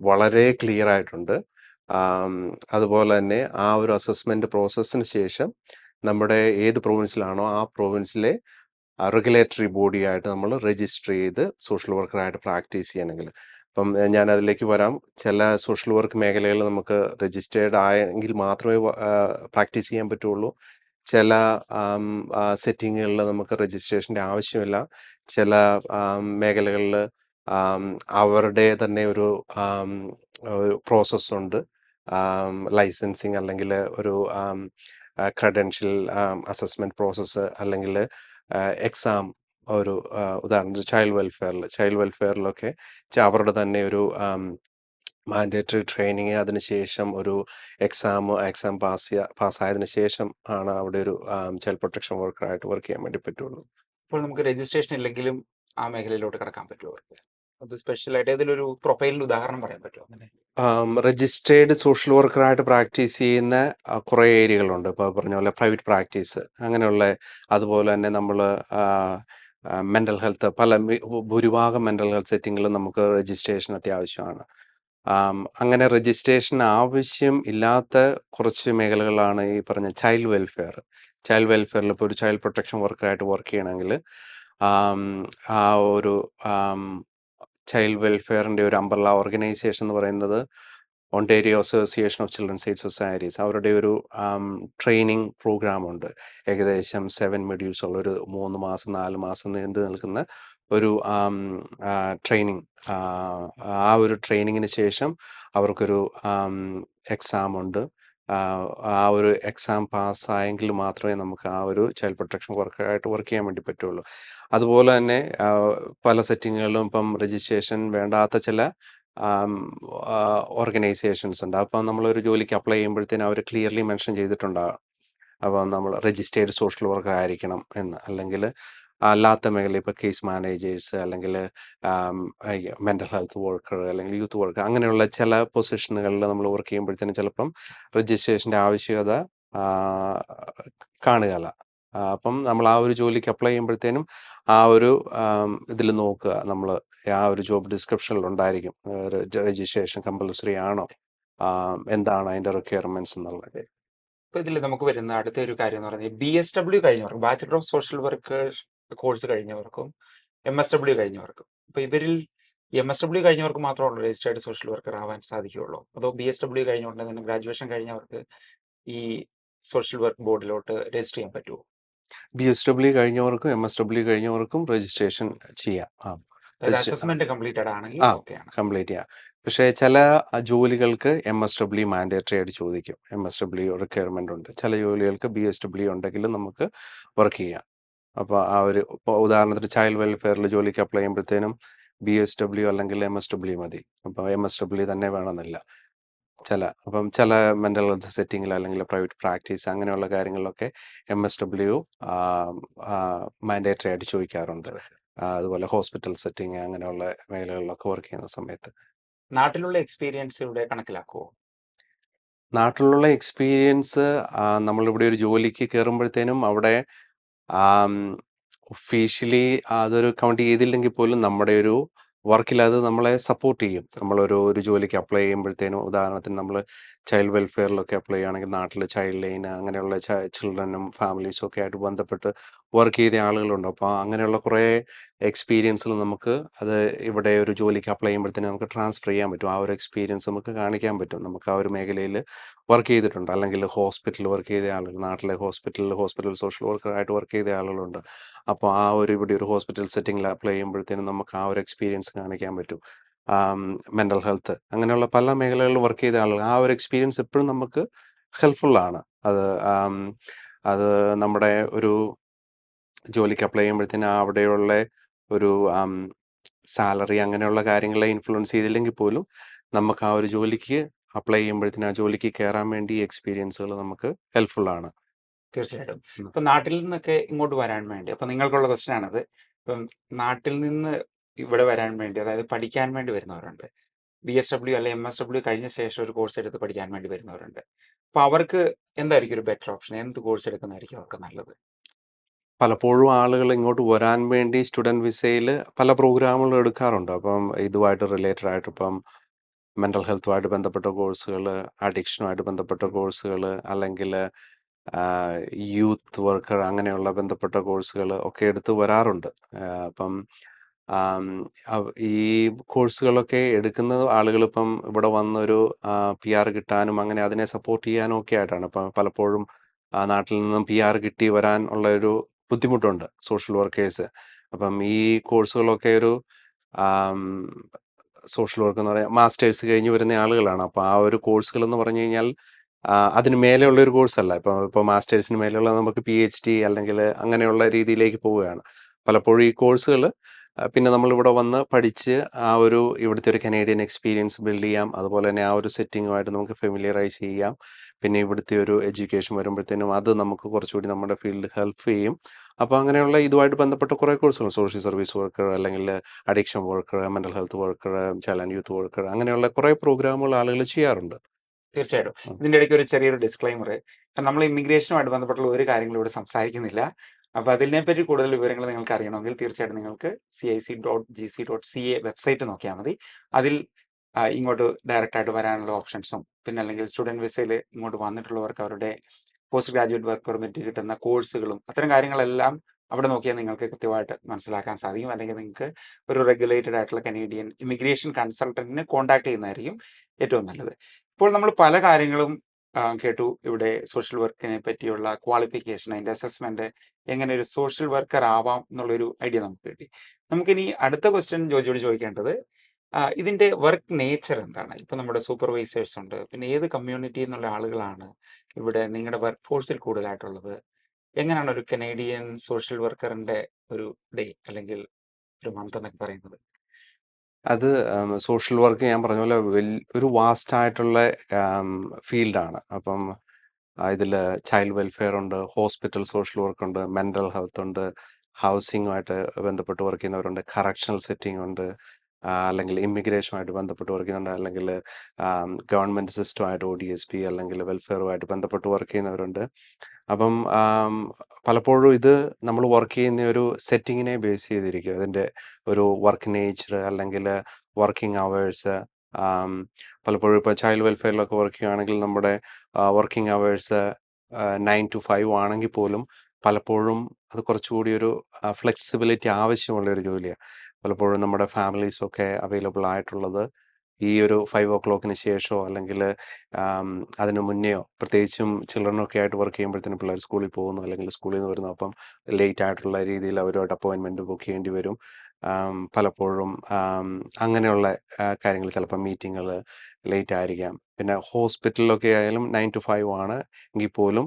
വളരെ ക്ലിയർ ആയിട്ടുണ്ട്. അതുപോലെ തന്നെ ആ ഒരു അസസ്മെന്റ് പ്രോസസ്സിന് ശേഷം നമ്മുടെ ഏത് പ്രൊവിൻസിലാണോ ആ പ്രൊവിൻസിലെ റെഗുലേറ്ററി ബോഡിയായിട്ട് നമ്മൾ രജിസ്റ്റർ ചെയ്ത് സോഷ്യൽ വർക്കറായിട്ട് പ്രാക്ടീസ് ചെയ്യണമെങ്കിൽ അപ്പം ഞാൻ അതിലേക്ക് വരാം. ചില സോഷ്യൽ വർക്ക് മേഖലകൾ നമുക്ക് രജിസ്റ്റേർഡ് ആയെങ്കിൽ മാത്രമേ പ്രാക്ടീസ് ചെയ്യാൻ പറ്റുള്ളൂ. ചില സെറ്റിങ്ങുകളിൽ നമുക്ക് രജിസ്ട്രേഷൻ്റെ ആവശ്യമില്ല. ചില മേഖലകളിൽ അവരുടെ തന്നെ ഒരു പ്രോസസ്സുണ്ട്. ലൈസൻസിങ് അല്ലെങ്കിൽ ഒരു ക്രെഡൻഷ്യൽ അസസ്മെൻറ്റ് പ്രോസസ്സ് അല്ലെങ്കിൽ എക്സാം. ഒരു ഉദാഹരണത്തിന് ചൈൽഡ് വെൽഫെയറിലൊക്കെ അവരുടെ തന്നെ ഒരു മാൻഡേറ്ററി ട്രെയിനിങ്, അതിനുശേഷം ഒരു എക്സാം പാസ്സായതിനു ശേഷം ആണ് അവിടെ ഒരു ചൈൽഡ് പ്രൊട്ടക്ഷൻ വർക്കറായിട്ട് വർക്ക് ചെയ്യാൻ വേണ്ടി പറ്റുള്ളൂ. ഇപ്പോൾ നമുക്ക് രജിസ്ട്രേഷൻ ഇല്ലെങ്കിലും ആ മേഖലയിലോട്ട് കടക്കാൻ പറ്റുമോ? അത് സ്പെഷ്യലായിട്ട് ഏതൊരു പ്രൊഫൈലിൽ ഉദാഹരണം പറയാൻ പറ്റുമോ? അങ്ങനെ രജിസ്ട്രേഡ് സോഷ്യൽ വർക്കറായിട്ട് പ്രാക്ടീസ് ചെയ്യുന്ന കുറേ ഏരിയകളുണ്ട്. ഇപ്പോൾ പറഞ്ഞ പോലെ പ്രൈവറ്റ് പ്രാക്ടീസ് അങ്ങനെയുള്ള, അതുപോലെ തന്നെ നമ്മൾ മെൻ്റൽ ഹെൽത്ത് ഭൂരിഭാഗം മെൻ്റൽ ഹെൽത്ത് സെറ്റിങ്ങിലും നമുക്ക് രജിസ്ട്രേഷൻ അത്യാവശ്യമാണ്. അങ്ങനെ രജിസ്ട്രേഷൻ ആവശ്യം ഇല്ലാത്ത കുറച്ച് മേഖലകളാണ് ഈ പറഞ്ഞ ചൈൽഡ് വെൽഫെയറിൽ ഇപ്പോൾ ഒരു ചൈൽഡ് പ്രൊട്ടക്ഷൻ വർക്കറായിട്ട് വർക്ക് ചെയ്യണമെങ്കിൽ ആ ഒരു ചൈൽഡ് വെൽഫെയറിൻ്റെ ഒരു അംബ്രല്ല ഓർഗനൈസേഷൻ എന്ന് പറയുന്നത് Ontario association of children's aid societies. അവരുടെ ഒരു ട്രെയിനിങ് പ്രോഗ്രാമുണ്ട്. ഏകദേശം 7 modules ഉള്ള ഒരു 3 മാസം 4 മാസം നീണ്ടു നിൽക്കുന്ന ഒരു ട്രെയിനിങ്. ആ ഒരു ട്രെയിനിങ്ങിന് ശേഷം അവർക്കൊരു എക്സാം ഉണ്ട്. ആ ഒരു എക്സാം പാസ്സായെങ്കിൽ മാത്രമേ നമുക്ക് ആ ഒരു ചൈൽഡ് പ്രൊട്ടക്ഷൻ വർക്കറായിട്ട് വർക്ക് ചെയ്യാൻ വേണ്ടി പറ്റുള്ളൂ. അതുപോലെ തന്നെ പല സെറ്റിങ്ങുകളിലും ഇപ്പം രജിസ്ട്രേഷൻ വേണ്ടാത്ത ചില ഓർഗനൈസേഷൻസ് ഉണ്ട്. അപ്പം നമ്മളൊരു ജോലിക്ക് അപ്ലൈ ചെയ്യുമ്പോഴത്തേനും അവർ ക്ലിയർലി മെൻഷൻ ചെയ്തിട്ടുണ്ടാകും. അപ്പോൾ നമ്മൾ രജിസ്റ്റേർഡ് സോഷ്യൽ വർക്കർ ആയിരിക്കണം എന്ന്. അല്ലെങ്കിൽ അല്ലാത്ത മേഖല ഇപ്പോൾ കേസ് മാനേജേഴ്സ് അല്ലെങ്കിൽ മെൻ്റൽ ഹെൽത്ത് വർക്കർ അല്ലെങ്കിൽ യൂത്ത് വർക്കർ അങ്ങനെയുള്ള ചില പൊസിഷനുകളിൽ നമ്മൾ വർക്ക് ചെയ്യുമ്പോഴത്തേനും ചിലപ്പം രജിസ്ട്രേഷൻ്റെ ആവശ്യകത ആ, കാണുകയില്ല. അപ്പം നമ്മൾ ആ ഒരു ജോലിക്ക് അപ്ലൈ ചെയ്യുമ്പോഴത്തേനും ആ ഒരു ഇതിൽ നോക്കുക, നമ്മൾ ആ ഒരു ജോബ് ഡിസ്ക്രിപ്ഷനിൽ ഉണ്ടായിരിക്കും രജിസ്ട്രേഷൻ കമ്പൽസറി ആണോ, എന്താണ് അതിൻ്റെ റിക്വയർമെൻറ്റ്സ് എന്നുള്ളത്. ഇപ്പൊ ഇതിൽ നമുക്ക് വരുന്ന അടുത്ത ഒരു കാര്യം എന്ന് പറഞ്ഞാൽ BSW കഴിഞ്ഞവർക്കും bachelor of social work course കഴിഞ്ഞവർക്കും MSW കഴിഞ്ഞവർക്കും, അപ്പൊ ഇവരിൽ MSW കഴിഞ്ഞവർക്ക് മാത്രമേ രജിസ്റ്റേർഡ് സോഷ്യൽ വർക്കർ ആവാൻ സാധിക്കുകയുള്ളൂ, അതോ BSW കഴിഞ്ഞുകൊണ്ട് തന്നെ ഗ്രാജുവേഷൻ കഴിഞ്ഞവർക്ക് ഈ സോഷ്യൽ വർക്ക് ബോർഡിലോട്ട് രജിസ്റ്റർ ചെയ്യാൻ പറ്റുമോ? BSW കഴിഞ്ഞവർക്കും MSW കഴിഞ്ഞവർക്കും രജിസ്ട്രേഷൻ ചെയ്യാം. അതായത് രജിസ്റ്റർ അസസ്മെന്റ് കംപ്ലീറ്റഡ് ആണെങ്കിൽ ഓക്കെ ആണ്. കംപ്ലീറ്റ് ചെയ്യാം. പക്ഷേ ചില ജോലികൾക്ക് MSW മാൻഡേറ്ററി ആയിട്ട് ചോദിക്കും. MSW റിക്വയർമെൻ്റ് ഉണ്ട്. ചില ജോലികൾക്ക് BSW ഉണ്ടെങ്കിലും നമുക്ക് വർക്ക് ചെയ്യാം. അപ്പോൾ ആ ഒരു ഇപ്പോൾ ഉദാഹരണത്തിന് ചൈൽഡ് വെൽഫെയറിൽ ജോലിക്ക് അപ്ലൈ ചെയ്യുമ്പോഴത്തേനും BSW അല്ലെങ്കിൽ MSW മതി. അപ്പോൾ MSW തന്നെ വേണമെന്നില്ല. ചില മെൻ്റൽ ഹെൽത്ത് സെറ്റിങ്ങിൽ അല്ലെങ്കിൽ പ്രൈവറ്റ് പ്രാക്ടീസ് അങ്ങനെയുള്ള കാര്യങ്ങളിലൊക്കെ MSW മാൻഡേറ്ററി ആയിട്ട് ചോദിക്കാറുണ്ട്. അതുപോലെ ഹോസ്പിറ്റൽ സെറ്റിങ് അങ്ങനെയുള്ള മേഖലകളിലൊക്കെ വർക്ക് ചെയ്യുന്ന സമയത്ത്. നാട്ടിലുള്ള എക്സ്പീരിയൻസ് ഇവിടെ കണക്കിലാക്കുമോ? നാട്ടിലുള്ള എക്സ്പീരിയൻസ് നമ്മളിവിടെ ഒരു ജോലിക്ക് കയറുമ്പോഴത്തേനും അവിടെ ഒഫീഷ്യലി അതൊരു കൗണ്ട് ചെയ്തില്ലെങ്കിൽ പോലും നമ്മുടെ ഒരു വർക്കിൽ അത് നമ്മളെ സപ്പോർട്ട് ചെയ്യും. നമ്മളൊരു ജോലിക്ക് അപ്ലൈ ചെയ്യുമ്പോഴത്തേനും ഉദാഹരണത്തിന് നമ്മൾ ചൈൽഡ് വെൽഫെയറിലൊക്കെ അപ്ലൈ ചെയ്യുകയാണെങ്കിൽ നാട്ടിൽ ചൈൽഡ് ലൈൻ അങ്ങനെയുള്ള ചിൽഡ്രനും ഫാമിലീസും ഒക്കെ ആയിട്ട് ബന്ധപ്പെട്ട് വർക്ക് ചെയ്ത ആളുകളുണ്ട്. അപ്പോൾ അങ്ങനെയുള്ള കുറേ എക്സ്പീരിയൻസിൽ നമുക്ക് അത് ഇവിടെ ഒരു ജോലിക്ക് അപ്ലൈ ചെയ്യുമ്പോഴത്തേനും നമുക്ക് ട്രാൻസ്ഫർ ചെയ്യാൻ പറ്റും. ആ ഒരു എക്സ്പീരിയൻസ് നമുക്ക് കാണിക്കാൻ പറ്റും. നമുക്ക് ആ ഒരു മേഖലയിൽ വർക്ക് ചെയ്തിട്ടുണ്ട്, അല്ലെങ്കിൽ ഹോസ്പിറ്റലിൽ വർക്ക് ചെയ്ത ആളുകൾ, നാട്ടിലെ ഹോസ്പിറ്റൽ സോഷ്യൽ വർക്കറായിട്ട് വർക്ക് ചെയ്ത ആളുകളുണ്ട്. അപ്പോൾ ഇവിടെ ഒരു ഹോസ്പിറ്റൽ സെറ്റിങ്ങിൽ അപ്ലൈ ചെയ്യുമ്പോഴത്തേനും നമുക്ക് ആ ഒരു എക്സ്പീരിയൻസ് കാണിക്കാൻ പറ്റും. മെൻ്റൽ ഹെൽത്ത് അങ്ങനെയുള്ള പല മേഖലകളിൽ വർക്ക് ചെയ്ത ആളുകൾ ആ ഒരു എക്സ്പീരിയൻസ് എപ്പോഴും നമുക്ക് ഹെൽപ്ഫുള്ളാണ്. അത് നമ്മുടെ ഒരു ജോലിക്ക് അപ്ലൈ ചെയ്യുമ്പോഴത്തേനും അവിടെയുള്ള ഒരു സാലറി അങ്ങനെയുള്ള കാര്യങ്ങളെ ഇൻഫ്ലുവൻസ് ചെയ്തില്ലെങ്കിൽ പോലും നമുക്ക് ആ ഒരു ജോലിക്ക് അപ്ലൈ ചെയ്യുമ്പോഴത്തേനും ആ ജോലിക്ക് കയറാൻ വേണ്ടി എക്സ്പീരിയൻസുകൾ നമുക്ക് ഹെൽപ്ഫുള്ളാണ്. തീർച്ചയായിട്ടും. ഇപ്പൊ നാട്ടിൽ നിന്നൊക്കെ ഇങ്ങോട്ട് വരാൻ വേണ്ടി, അപ്പൊ നിങ്ങൾക്കുള്ള ക്വസ്റ്റ്യൻ ആണത്. ഇപ്പം നാട്ടിൽ നിന്ന് ഇവിടെ വരാൻ വേണ്ടി, അതായത് പഠിക്കാൻ വേണ്ടി വരുന്നവരുണ്ട്. BSW അല്ലെ MSW കഴിഞ്ഞ ശേഷം ഒരു കോഴ്സ് എടുത്ത് പഠിക്കാൻ വേണ്ടി വരുന്നവരുണ്ട്. അപ്പൊ അവർക്ക് എന്തായിരിക്കും ഒരു ബെറ്റർ ഓപ്ഷൻ? എന്ത് കോഴ്സ് എടുക്കുന്നതായിരിക്കും അവർക്ക് നല്ലത്? പലപ്പോഴും ആളുകൾ ഇങ്ങോട്ട് വരാൻ വേണ്ടി സ്റ്റുഡൻറ് വിസയിൽ പല പ്രോഗ്രാമുകൾ എടുക്കാറുണ്ട്. അപ്പം ഇതുമായിട്ട് റിലേറ്റഡ് ആയിട്ട് ഇപ്പം മെൻ്റൽ ഹെൽത്തുമായിട്ട് ബന്ധപ്പെട്ട കോഴ്സുകൾ, അഡിക്ഷനുമായിട്ട് ബന്ധപ്പെട്ട കോഴ്സുകൾ, അല്ലെങ്കിൽ യൂത്ത് വർക്കർ അങ്ങനെയുള്ള ബന്ധപ്പെട്ട കോഴ്സുകൾ ഒക്കെ എടുത്ത് വരാറുണ്ട്. അപ്പം ഈ കോഴ്സുകളൊക്കെ എടുക്കുന്ന ആളുകളിപ്പം ഇവിടെ വന്നൊരു PR കിട്ടാനും അങ്ങനെ അതിനെ സപ്പോർട്ട് ചെയ്യാനും ഒക്കെ ആയിട്ടാണ്. ഇപ്പം പലപ്പോഴും നാട്ടിൽ നിന്നും PR കിട്ടി വരാൻ ഉള്ള ഒരു ബുദ്ധിമുട്ടുണ്ട് സോഷ്യൽ വർക്കേഴ്സ്. അപ്പം ഈ കോഴ്സുകളൊക്കെ ഒരു സോഷ്യൽ വർക്ക് എന്ന് പറയാം മാസ്റ്റേഴ്സ് കഴിഞ്ഞ് വരുന്ന ആളുകളാണ്. അപ്പോൾ ആ ഒരു കോഴ്സുകൾ എന്ന് പറഞ്ഞു കഴിഞ്ഞാൽ അതിന് മേലെയുള്ള ഒരു കോഴ്സല്ല. ഇപ്പോൾ മാസ്റ്റേഴ്സിന് മേലെയുള്ള നമുക്ക് PhD അല്ലെങ്കിൽ അങ്ങനെയുള്ള രീതിയിലേക്ക് പോവുകയാണ്. പലപ്പോഴും ഈ കോഴ്സുകൾ പിന്നെ നമ്മളിവിടെ വന്ന് പഠിച്ച് ഇവിടുത്തെ ഒരു കനേഡിയൻ എക്സ്പീരിയൻസ് ബിൽഡ് ചെയ്യാം. അതുപോലെ തന്നെ ആ ഒരു സെറ്റിങ്ങുമായിട്ട് നമുക്ക് ഫെമിലിയറൈസ് ചെയ്യാം. പിന്നെ ഇവിടുത്തെ ഒരു എഡ്യൂക്കേഷൻ വരുമ്പോഴത്തേനും അത് നമുക്ക് കുറച്ചുകൂടി നമ്മുടെ ഫീൽഡ് ഹെൽപ്പ് ചെയ്യും. അപ്പോൾ അങ്ങനെയുള്ള ഇതുമായിട്ട് ബന്ധപ്പെട്ട കുറേ കോഴ്സുകൾ, സോഷ്യൽ സർവീസ് വർക്കർ അല്ലെങ്കിൽ addiction worker, mental health worker, child and youth worker അങ്ങനെയുള്ള കുറേ പ്രോഗ്രാമുകൾ ആളുകൾ ചെയ്യാറുണ്ട്. തീർച്ചയായിട്ടും. ഇതിന്റെ ഇടയ്ക്ക് ഒരു ചെറിയൊരു ഡിസ്ക്ലൈമർ. നമ്മൾ ഇമിഗ്രേഷനുമായിട്ട് ബന്ധപ്പെട്ടുള്ള ഒരു കാര്യങ്ങളും ഇവിടെ സംസാരിക്കുന്നില്ല. അപ്പൊ അതിനെപ്പറ്റി കൂടുതൽ വിവരങ്ങൾ നിങ്ങൾക്ക് അറിയണമെങ്കിൽ തീർച്ചയായിട്ടും നിങ്ങൾക്ക് cic.gc.ca വെബ്സൈറ്റ് നോക്കിയാൽ മതി. അതിൽ ഇങ്ങോട്ട് ഡയറക്റ്റ് ആയിട്ട് വരാനുള്ള ഓപ്ഷൻസും, പിന്നെ അല്ലെങ്കിൽ സ്റ്റുഡൻറ് വിസയിൽ ഇങ്ങോട്ട് വന്നിട്ടുള്ളവർക്ക് അവരുടെ പോസ്റ്റ് ഗ്രാജുവേറ്റ് വർക്ക് പെർമിറ്റ് കിട്ടുന്ന കോഴ്സുകളും അത്തരം കാര്യങ്ങളെല്ലാം അവിടെ നോക്കിയാൽ നിങ്ങൾക്ക് കൃത്യമായിട്ട് മനസ്സിലാക്കാൻ സാധിക്കും. അല്ലെങ്കിൽ നിങ്ങൾക്ക് ഒരു റെഗുലേറ്റഡ് ആയിട്ടുള്ള കനേഡിയൻ ഇമിഗ്രേഷൻ കൺസൾട്ടന്റിനെ കോൺടാക്ട് ചെയ്യുന്നതായിരിക്കും ഏറ്റവും നല്ലത്. ഇപ്പോൾ നമ്മൾ പല കാര്യങ്ങളും കേട്ടു. ഇവിടെ സോഷ്യൽ വർക്കിനെ പറ്റിയുള്ള ക്വാളിഫിക്കേഷൻ, അതിന്റെ അസസ്മെന്റ്, എങ്ങനെ ഒരു സോഷ്യൽ വർക്കർ ആവാം എന്നുള്ളൊരു ഐഡിയ നമുക്ക് കിട്ടി. നമുക്കിനി അടുത്ത ക്വസ്റ്റ്യൻ ജോജിയോട് ചോദിക്കേണ്ടത്, ഇതിന്റെ വർക്ക് നേച്ചർ എന്താണ്? ഇപ്പൊ നമ്മുടെ സൂപ്പർവൈസേഴ്സ് ഉണ്ട്, പിന്നെ ഏത് കമ്മ്യൂണിറ്റി എന്നുള്ള ആളുകളാണ് ഇവിടെ നിങ്ങളുടെ വർക്ക് ഫോഴ്സിൽ കൂടുതലായിട്ടുള്ളത്? എങ്ങനെയാണ് ഒരു കനേഡിയൻ സോഷ്യൽ വർക്കറിന്റെ ഒരു ഡേ അല്ലെങ്കിൽ ഒരു മന്ത് എന്നൊക്കെ പറയുന്നത്? അത് സോഷ്യൽ വർക്ക് ഞാൻ പറഞ്ഞ പോലെ ഒരു വാസ്റ്റ് ആയിട്ടുള്ള ഫീൽഡാണ്. അപ്പം ഇതിൽ ചൈൽഡ് വെൽഫെയർ ഉണ്ട്, ഹോസ്പിറ്റൽ സോഷ്യൽ വർക്ക് ഉണ്ട്, മെൻ്റൽ ഹെൽത്ത് ഉണ്ട്, ഹൗസിങ്ങുമായിട്ട് ബന്ധപ്പെട്ട് വർക്ക് ചെയ്യുന്നവരുണ്ട്, കറക്ഷണൽ സെറ്റിംഗ് ഉണ്ട്, അല്ലെങ്കിൽ ഇമിഗ്രേഷനുമായിട്ട് ബന്ധപ്പെട്ട് വർക്ക് ചെയ്യുന്നുണ്ട്, അല്ലെങ്കിൽ ഗവൺമെൻറ് സിസ്റ്റമായിട്ട് ODSP അല്ലെങ്കിൽ വെൽഫെയറുമായിട്ട് ബന്ധപ്പെട്ട് വർക്ക് ചെയ്യുന്നവരുണ്ട്. അപ്പം പലപ്പോഴും ഇത് നമ്മൾ വർക്ക് ചെയ്യുന്ന ഒരു സെറ്റിങ്ങിനെ ബേസ് ചെയ്തിരിക്കും. അതിൻ്റെ ഒരു വർക്ക് നേച്ചർ അല്ലെങ്കിൽ വർക്കിംഗ് അവേഴ്സ്. പലപ്പോഴും ഇപ്പോൾ ചൈൽഡ് വെൽഫെയറിലൊക്കെ വർക്ക് ചെയ്യുകയാണെങ്കിൽ നമ്മുടെ വർക്കിംഗ് അവേഴ്സ് 9 to 5 ആണെങ്കിൽ പോലും പലപ്പോഴും അത് കുറച്ചുകൂടി ഒരു ഫ്ലെക്സിബിലിറ്റി ആവശ്യമുള്ള ഒരു ജോലിയാണ്. പലപ്പോഴും നമ്മുടെ ഫാമിലീസൊക്കെ അവൈലബിൾ ആയിട്ടുള്ളത് ഈ ഒരു 5 o'clockന് ശേഷമോ അല്ലെങ്കിൽ അതിന് മുന്നെയോ, പ്രത്യേകിച്ചും ചിൽഡ്രനൊക്കെ ആയിട്ട് വർക്ക് ചെയ്യുമ്പോഴത്തേനും പിള്ളേർ സ്കൂളിൽ പോകുന്നു അല്ലെങ്കിൽ സ്കൂളിൽ നിന്ന് വരുന്നു. അപ്പം ലേറ്റ് ആയിട്ടുള്ള രീതിയിൽ അവരോട് അപ്പോയിൻമെൻറ്റ് ബുക്ക് ചെയ്യേണ്ടി വരും. പലപ്പോഴും അങ്ങനെയുള്ള കാര്യങ്ങൾ, ചിലപ്പോൾ മീറ്റിങ്ങുകൾ ലേറ്റ് ആയിരിക്കാം. പിന്നെ ഹോസ്പിറ്റലിലൊക്കെ ആയാലും 9 to 5 ആണ് എങ്കിൽ പോലും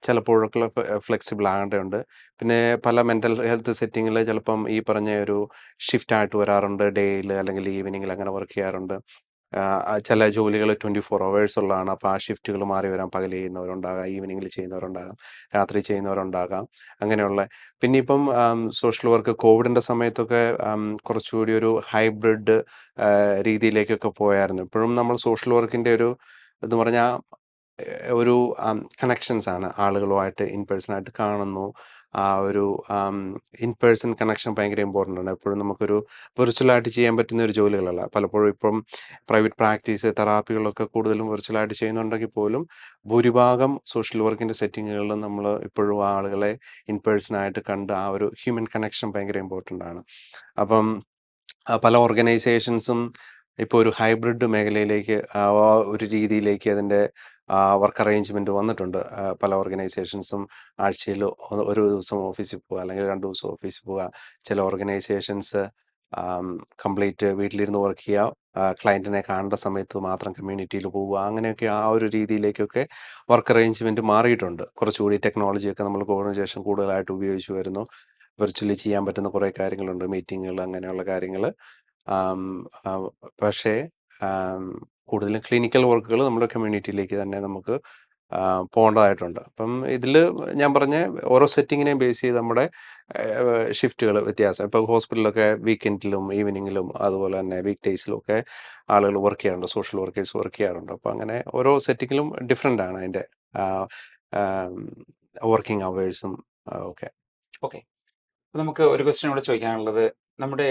ചിലപ്പോഴൊക്കെ ഫ്ലെക്സിബിൾ ആകേണ്ടതുണ്ട്. പിന്നെ പല മെൻ്റൽ ഹെൽത്ത് സെറ്റിങ്ങിൽ ചിലപ്പം ഈ പറഞ്ഞ ഒരു ഷിഫ്റ്റായിട്ട് വരാറുണ്ട്, ഡേയിൽ അല്ലെങ്കിൽ ഈവനിങ്ങിൽ അങ്ങനെ വർക്ക് ചെയ്യാറുണ്ട്. ചില ജോലികൾ 24 hours ഉള്ളതാണ്. അപ്പോൾ ആ ഷിഫ്റ്റുകൾ മാറി വരാം. പകൽ ചെയ്യുന്നവരുണ്ടാകാം, ഈവനിങ്ങിൽ ചെയ്യുന്നവരുണ്ടാകാം, രാത്രി ചെയ്യുന്നവരുണ്ടാകാം, അങ്ങനെയുള്ള. പിന്നെ ഇപ്പം സോഷ്യൽ വർക്ക് കോവിഡിൻ്റെ സമയത്തൊക്കെ കുറച്ചുകൂടി ഒരു ഹൈബ്രിഡ് രീതിയിലേക്കൊക്കെ പോയായിരുന്നു. ഇപ്പോഴും നമ്മൾ സോഷ്യൽ വർക്കിൻ്റെ ഒരു എന്ന് പറഞ്ഞാൽ ഒരു കണക്ഷൻസ് ആണ്. ആളുകളുമായിട്ട് ഇൻ പേഴ്സണായിട്ട് കാണുന്നു. ആ ഒരു ഇൻ പേഴ്സൺ കണക്ഷൻ ഭയങ്കര ഇമ്പോർട്ടൻ്റ് ആണ്. എപ്പോഴും നമുക്കൊരു വിർച്വലായിട്ട് ചെയ്യാൻ പറ്റുന്ന ഒരു ജോലികളല്ല. പലപ്പോഴും ഇപ്പം പ്രൈവറ്റ് പ്രാക്ടീസ്, തെറാപ്പികളൊക്കെ കൂടുതലും വിർച്വലായിട്ട് ചെയ്യുന്നുണ്ടെങ്കിൽ പോലും ഭൂരിഭാഗം സോഷ്യൽ വർക്കിൻ്റെ സെറ്റിങ്ങുകളിലും നമ്മൾ ഇപ്പോഴും ആളുകളെ ഇൻ പേഴ്സണായിട്ട് കണ്ട് ആ ഒരു ഹ്യൂമൻ കണക്ഷൻ ഭയങ്കര ഇമ്പോർട്ടൻ്റ് ആണ്. അപ്പം പല ഓർഗനൈസേഷൻസും ഇപ്പോൾ ഒരു ഹൈബ്രിഡ് മേഖലയിലേക്ക് ഒരു രീതിയിലേക്ക് അതിൻ്റെ വർക്ക് അറേഞ്ച്മെൻറ്റ് വന്നിട്ടുണ്ട്. പല ഓർഗനൈസേഷൻസും ആഴ്ചയിൽ ഒരു ദിവസം ഓഫീസിൽ പോവുക അല്ലെങ്കിൽ 2 ദിവസം ഓഫീസിൽ പോവുക. ചില ഓർഗനൈസേഷൻസ് കംപ്ലീറ്റ് വീട്ടിലിരുന്ന് വർക്ക് ചെയ്യുക, ക്ലയൻറ്റിനെ കാണേണ്ട സമയത്ത് മാത്രം കമ്മ്യൂണിറ്റിയിൽ പോവുക. അങ്ങനെയൊക്കെ ആ ഒരു രീതിയിലേക്കൊക്കെ വർക്ക് അറേഞ്ച്മെൻറ്റ് മാറിയിട്ടുണ്ട്. കുറച്ചുകൂടി ടെക്നോളജിയൊക്കെ നമ്മൾ കോവിഡിന് ശേഷം കൂടുതലായിട്ട് ഉപയോഗിച്ച് വരുന്നു. വിർച്വലി ചെയ്യാൻ പറ്റുന്ന കുറേ കാര്യങ്ങളുണ്ട്, മീറ്റിങ്ങുകൾ, അങ്ങനെയുള്ള കാര്യങ്ങൾ. പക്ഷേ കൂടുതലും ക്ലിനിക്കൽ വർക്കുകൾ നമ്മുടെ കമ്മ്യൂണിറ്റിയിലേക്ക് തന്നെ നമുക്ക് പോകേണ്ടതായിട്ടുണ്ട്. അപ്പം ഇതിൽ ഞാൻ പറഞ്ഞ ഓരോ സെറ്റിങ്ങിനെയും ബേസ് ചെയ്ത് നമ്മുടെ ഷിഫ്റ്റുകൾ വ്യത്യാസം. ഇപ്പോൾ ഹോസ്പിറ്റലിലൊക്കെ വീക്കെൻഡിലും ഈവനിങ്ങിലും അതുപോലെ തന്നെ വീക്ക് ഡേയ്സിലും ഒക്കെ ആളുകൾ വർക്ക് ചെയ്യാറുണ്ട്, സോഷ്യൽ വർക്കേഴ്സ് വർക്ക് ചെയ്യാറുണ്ട്. അപ്പോൾ അങ്ങനെ ഓരോ സെറ്റിങ്ങിലും ഡിഫറെൻ്റ് ആണ് അതിൻ്റെ വർക്കിംഗ് അവേഴ്സും ഒക്കെ. ഓക്കെ. നമുക്ക് ഒരു ക്വസ്റ്റ്യൻ കൂടെ ചോദിക്കാനുള്ളത്, നമ്മുടെ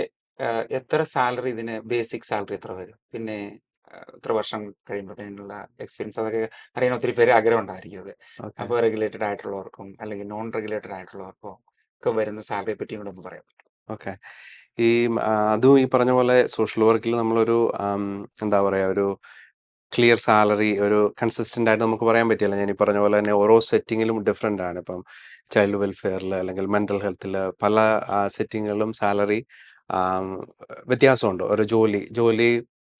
എത്ര സാലറി, ഇതിന് ബേസിക് സാലറി എത്ര വരും? പിന്നെ എത്ര വർഷം കഴിയുമ്പോഴത്തേനുള്ള എക്സ്പീരിയൻസ്, അതൊക്കെ അറിയാൻ ഒത്തിരി പേര് ആഗ്രഹം ഉണ്ടായിരിക്കും. അത് ഓക്കെ. അപ്പോൾ റെഗുലേറ്റഡ് ആയിട്ടുള്ളവർക്കും അല്ലെങ്കിൽ നോൺ റെഗുലേറ്റഡ് ആയിട്ടുള്ളവർക്കും ഒക്കെ വരുന്ന സാലറിയെ പറ്റിയും കൂടെ ഒന്ന് പറയാം. ഓക്കെ. അതും ഈ പറഞ്ഞ പോലെ സോഷ്യൽ വർക്കിൽ നമ്മളൊരു എന്താ പറയുക, ഒരു ക്ലിയർ സാലറി, ഒരു കൺസിസ്റ്റൻ്റ് ആയിട്ട് നമുക്ക് പറയാൻ പറ്റില്ല. ഞാൻ ഈ പറഞ്ഞ പോലെ തന്നെ ഓരോ സെറ്റിങ്ങിലും ഡിഫറെൻ്റ് ആണ്. ഇപ്പം ചൈൽഡ് വെൽഫെയറിൽ അല്ലെങ്കിൽ മെൻ്റൽ ഹെൽത്തിൽ പല സെറ്റിങ്ങുകളിലും സാലറി വ്യത്യാസമുണ്ട്. ഒരു ജോലി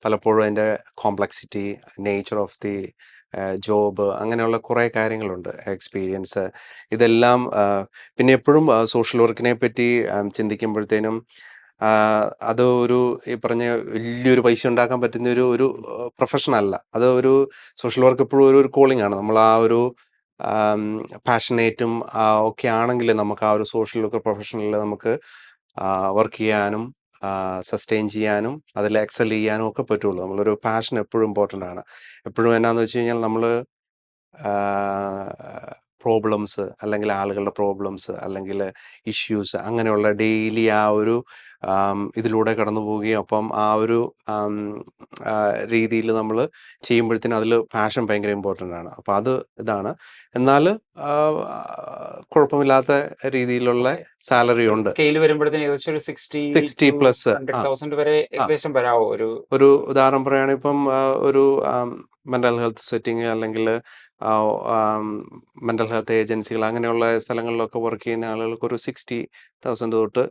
പലപ്പോഴും അതിൻ്റെ complexity, nature of the job, അങ്ങനെയുള്ള കുറേ കാര്യങ്ങളുണ്ട്, എക്സ്പീരിയൻസ്, ഇതെല്ലാം. പിന്നെ എപ്പോഴും സോഷ്യൽ വർക്കിനെ പറ്റി ചിന്തിക്കുമ്പോഴത്തേനും അത് ഒരു ഈ പറഞ്ഞ വലിയൊരു പൈസ ഉണ്ടാക്കാൻ പറ്റുന്ന ഒരു പ്രൊഫഷൻ അല്ല. അത് ഒരു സോഷ്യൽ വർക്ക് എപ്പോഴും ഒരു കോളിംഗ് ആണ്. നമ്മൾ ആ ഒരു പാഷനേറ്റും ഒക്കെ ആണെങ്കിൽ നമുക്ക് ആ ഒരു സോഷ്യൽ വർക്ക് പ്രൊഫഷനിൽ നമുക്ക് വർക്ക് ചെയ്യാനും സസ്റ്റെയിൻ ചെയ്യാനും അതിൽ എക്സൽ ചെയ്യാനും ഒക്കെ പറ്റുള്ളൂ. നമ്മളൊരു പാഷൻ എപ്പോഴും ഇമ്പോർട്ടൻ്റ് ആണ്. എപ്പോഴും എന്നാന്ന് വെച്ച് കഴിഞ്ഞാൽ നമ്മൾ പ്രോബ്ലംസ് അല്ലെങ്കിൽ ആളുകളുടെ പ്രോബ്ലംസ് അല്ലെങ്കിൽ ഇഷ്യൂസ്, അങ്ങനെയുള്ള ഡെയിലി ആ ഒരു ഇതിലൂടെ കടന്നു പോവുകയും അപ്പം ആ ഒരു രീതിയിൽ നമ്മൾ ചെയ്യുമ്പോഴത്തേനും അതിൽ പാഷൻ ഭയങ്കര ഇമ്പോർട്ടൻ്റ് ആണ്. അപ്പോൾ അത് ഇതാണ്. എന്നാൽ കുഴപ്പമില്ലാത്ത രീതിയിലുള്ള സാലറി ഉണ്ട്. സ്കെയിൽ വരുമ്പോഴത്തേന് ഏകദേശം ഒരു 60 60 to പ്ലസ് 100,000 വരെ ഏകദേശം വരാവോ? ഒരു ഉദാഹരണം പറയുകയാണെങ്കിൽ ഇപ്പം ഒരു മെൻ്റൽ ഹെൽത്ത് സെറ്റിങ് അല്ലെങ്കിൽ മെൻ്റൽ ഹെൽത്ത് ഏജൻസികൾ, അങ്ങനെയുള്ള സ്ഥലങ്ങളിലൊക്കെ വർക്ക് ചെയ്യുന്ന ആളുകൾക്ക് ഒരു 60,000 തൊട്ട്